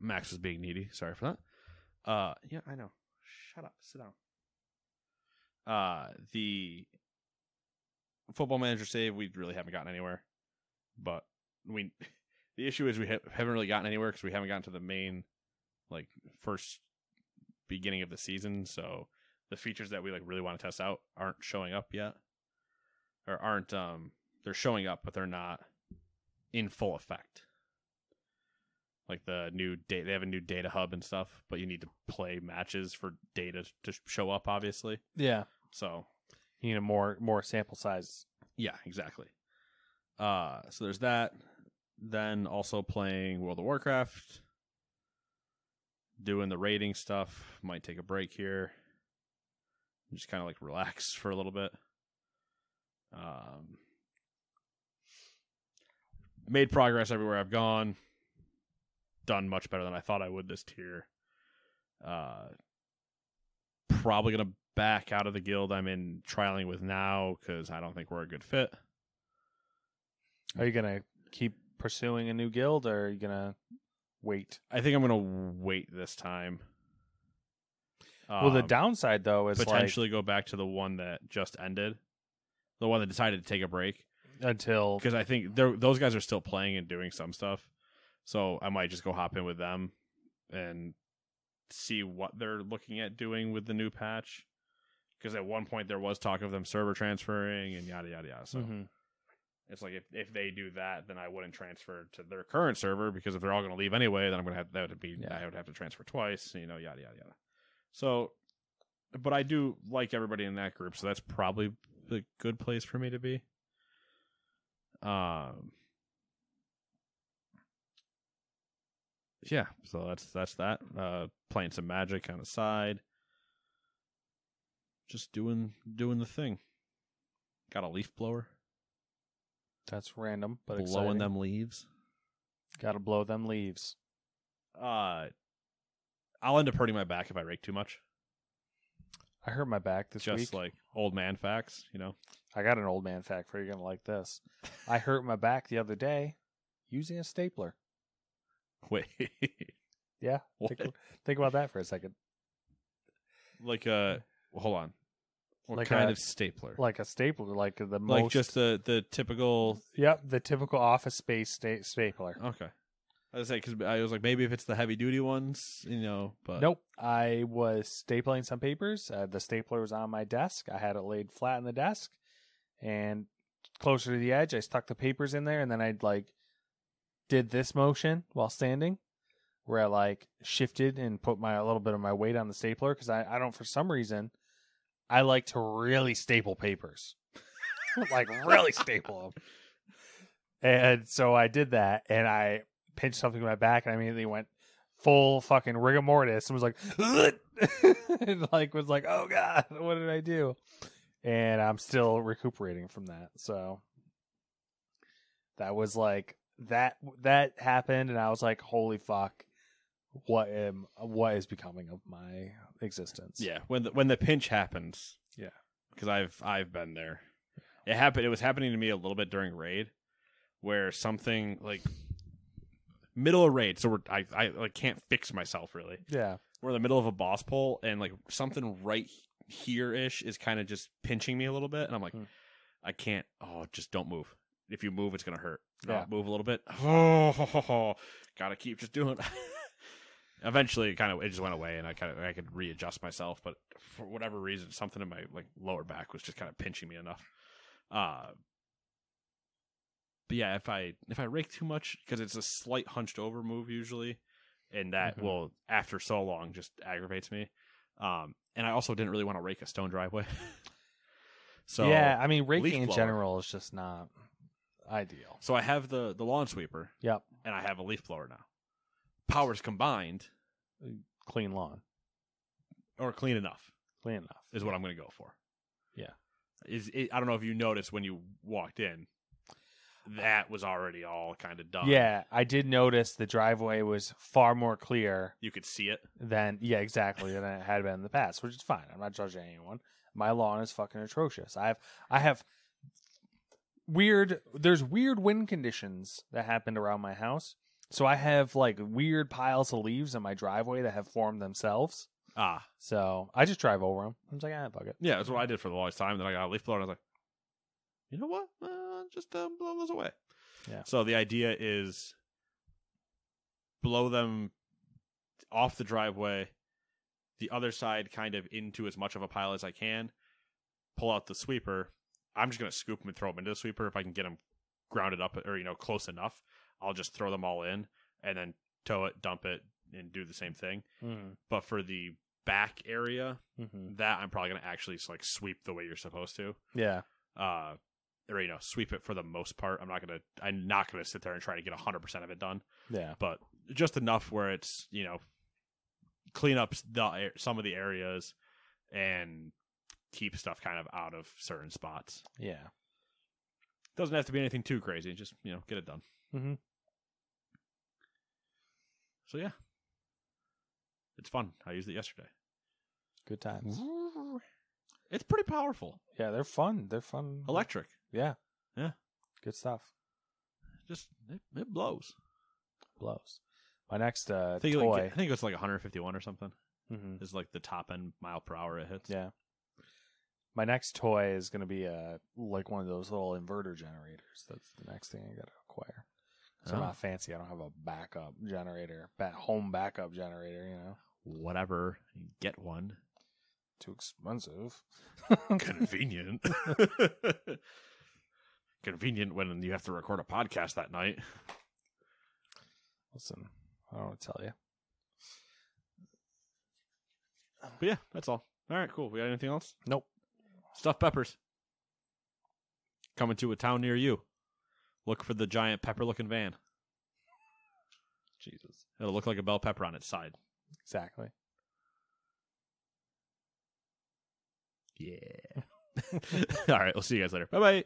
Max was being needy. Sorry for that. Yeah, I know. Shut up. Sit down. The Football Manager save, we really haven't gotten anywhere. But the issue is we haven't really gotten anywhere because we haven't gotten to the main, like, first beginning of the season. So the features that we like really want to test out aren't showing up yet, or aren't. They're showing up, but they're not in full effect. Like the new data, they have a new data hub and stuff, but you need to play matches for data to show up, obviously. Yeah. So you need a more sample size. Yeah, exactly. So there's that. Then also playing World of Warcraft, doing the raiding stuff. Might take a break here. Just kind of like relax for a little bit. Made progress everywhere I've gone. Done much better than I thought I would this tier. Probably going to back out of the guild I'm in trialing with now because I don't think we're a good fit. Are you going to keep pursuing a new guild, or are you going to wait? I think I'm going to wait this time. Well, the downside, though, is potentially go back to the one that just ended. The one that decided to take a break. Until... Because I think those guys are still playing and doing some stuff. So I might just go hop in with them and see what they're looking at doing with the new patch. Because at one point there was talk of them server transferring and yada, yada, yada. So it's like if they do that, then I wouldn't transfer to their current server, because if they're all going to leave anyway, then I'm going to have I would have to transfer twice, yada, yada, yada. So, but I do like everybody in that group, so that's probably a good place for me to be. Yeah, so that's that. Playing some Magic on the side. Just doing the thing. Got a leaf blower. That's random, but blowing exciting. Them leaves. Gotta blow them leaves. I'll end up hurting my back if I rake too much. I hurt my back this week. Just like old man facts, I got an old man fact for you. You're going to like this. I hurt my back the other day using a stapler. Wait. Yeah. Think about that for a second. Like hold on. What like kind of stapler? Like a stapler, like the most... Like just the typical... Yep, the typical office space stapler. Okay. I was because I was like, maybe if it's the heavy duty ones, but nope. I was stapling some papers. The stapler was on my desk. I had it laid flat on the desk, and closer to the edge, I stuck the papers in there, and then I did this motion while standing, where I shifted and put a little bit of my weight on the stapler, because I don't, for some reason, I like to really staple papers, really staple them, and so I did that, and I pinched something in my back, and I immediately went full fucking rigor mortis and was like, and was like, oh god, what did I do? And I'm still recuperating from that. So that was that happened, and I was like, holy fuck, what is becoming of my existence? Yeah, when the pinch happens. Yeah, because I've been there. It was happening to me a little bit during raid, where something middle of raid, so I can't fix myself really. Yeah, we're in the middle of a boss pull, and something right here-ish is kind of just pinching me a little bit, and I'm like, I can't. Oh, just don't move. If you move, it's gonna hurt. Yeah. Move a little bit. Oh, gotta keep just doing it. Eventually, it just went away, and I could readjust myself. But for whatever reason, something in my lower back was just kind of pinching me enough. But yeah, if I rake too much, because it's a slight hunched over move usually, and that will, after so long, just aggravates me. And I also didn't really want to rake a stone driveway. So yeah, I mean, raking in general is just not ideal. So I have the lawn sweeper. Yep. And I have a leaf blower now. Powers combined. Clean lawn. Or clean enough. Clean enough. Is what I'm going to go for. Yeah. I don't know if you noticed when you walked in, that was already all kind of done. Yeah, I did notice the driveway was far more clear. You could see it. Than it had been in the past, which is fine. I'm not judging anyone. My lawn is fucking atrocious. I have there's weird wind conditions that happened around my house So I have like weird piles of leaves in my driveway that have formed themselves. Ah. So I just drive over them. I'm just like, fuck it. Yeah, that's what I did for the longest time. Then I got a leaf blower and I was like, you know what? Just blow those away. Yeah. So the idea is blow them off the driveway, the other side kind of into as much of a pile as I can, pull out the sweeper. I'm just going to scoop them and throw them into the sweeper. If I can get them grounded up or, close enough, I'll just throw them all in and then tow it, dump it, and do the same thing. Mm. But for the back area, Mm-hmm. that I'm probably going to actually like sweep the way you're supposed to. Yeah. Or, sweep it for the most part. I'm not going to sit there and try to get 100% of it done. Yeah. But just enough where it's, clean up some of the areas and keep stuff kind of out of certain spots. Yeah. Doesn't have to be anything too crazy. Just, get it done. Mm-hmm. So, yeah. It's fun. I used it yesterday. Good times. It's pretty powerful. Yeah, they're fun. They're fun. Electric. Yeah. Yeah. Good stuff. Just, it blows. Blows. My next I think it's like 151 or something. Mm-hmm. Is like the top end mile per hour it hits. Yeah. My next toy is going to be like one of those little inverter generators. That's the next thing I got to acquire. So I'm not fancy. I don't have a backup generator, home backup generator, Whatever. Get one. Too expensive. Convenient. Convenient when you have to record a podcast that night. Listen, I don't want to tell you. But yeah, that's all. All right, cool. We got anything else? Nope. Stuffed peppers. Coming to a town near you. Look for the giant pepper-looking van. Jesus. It'll look like a bell pepper on its side. Exactly. Yeah. All right, we'll see you guys later. Bye-bye.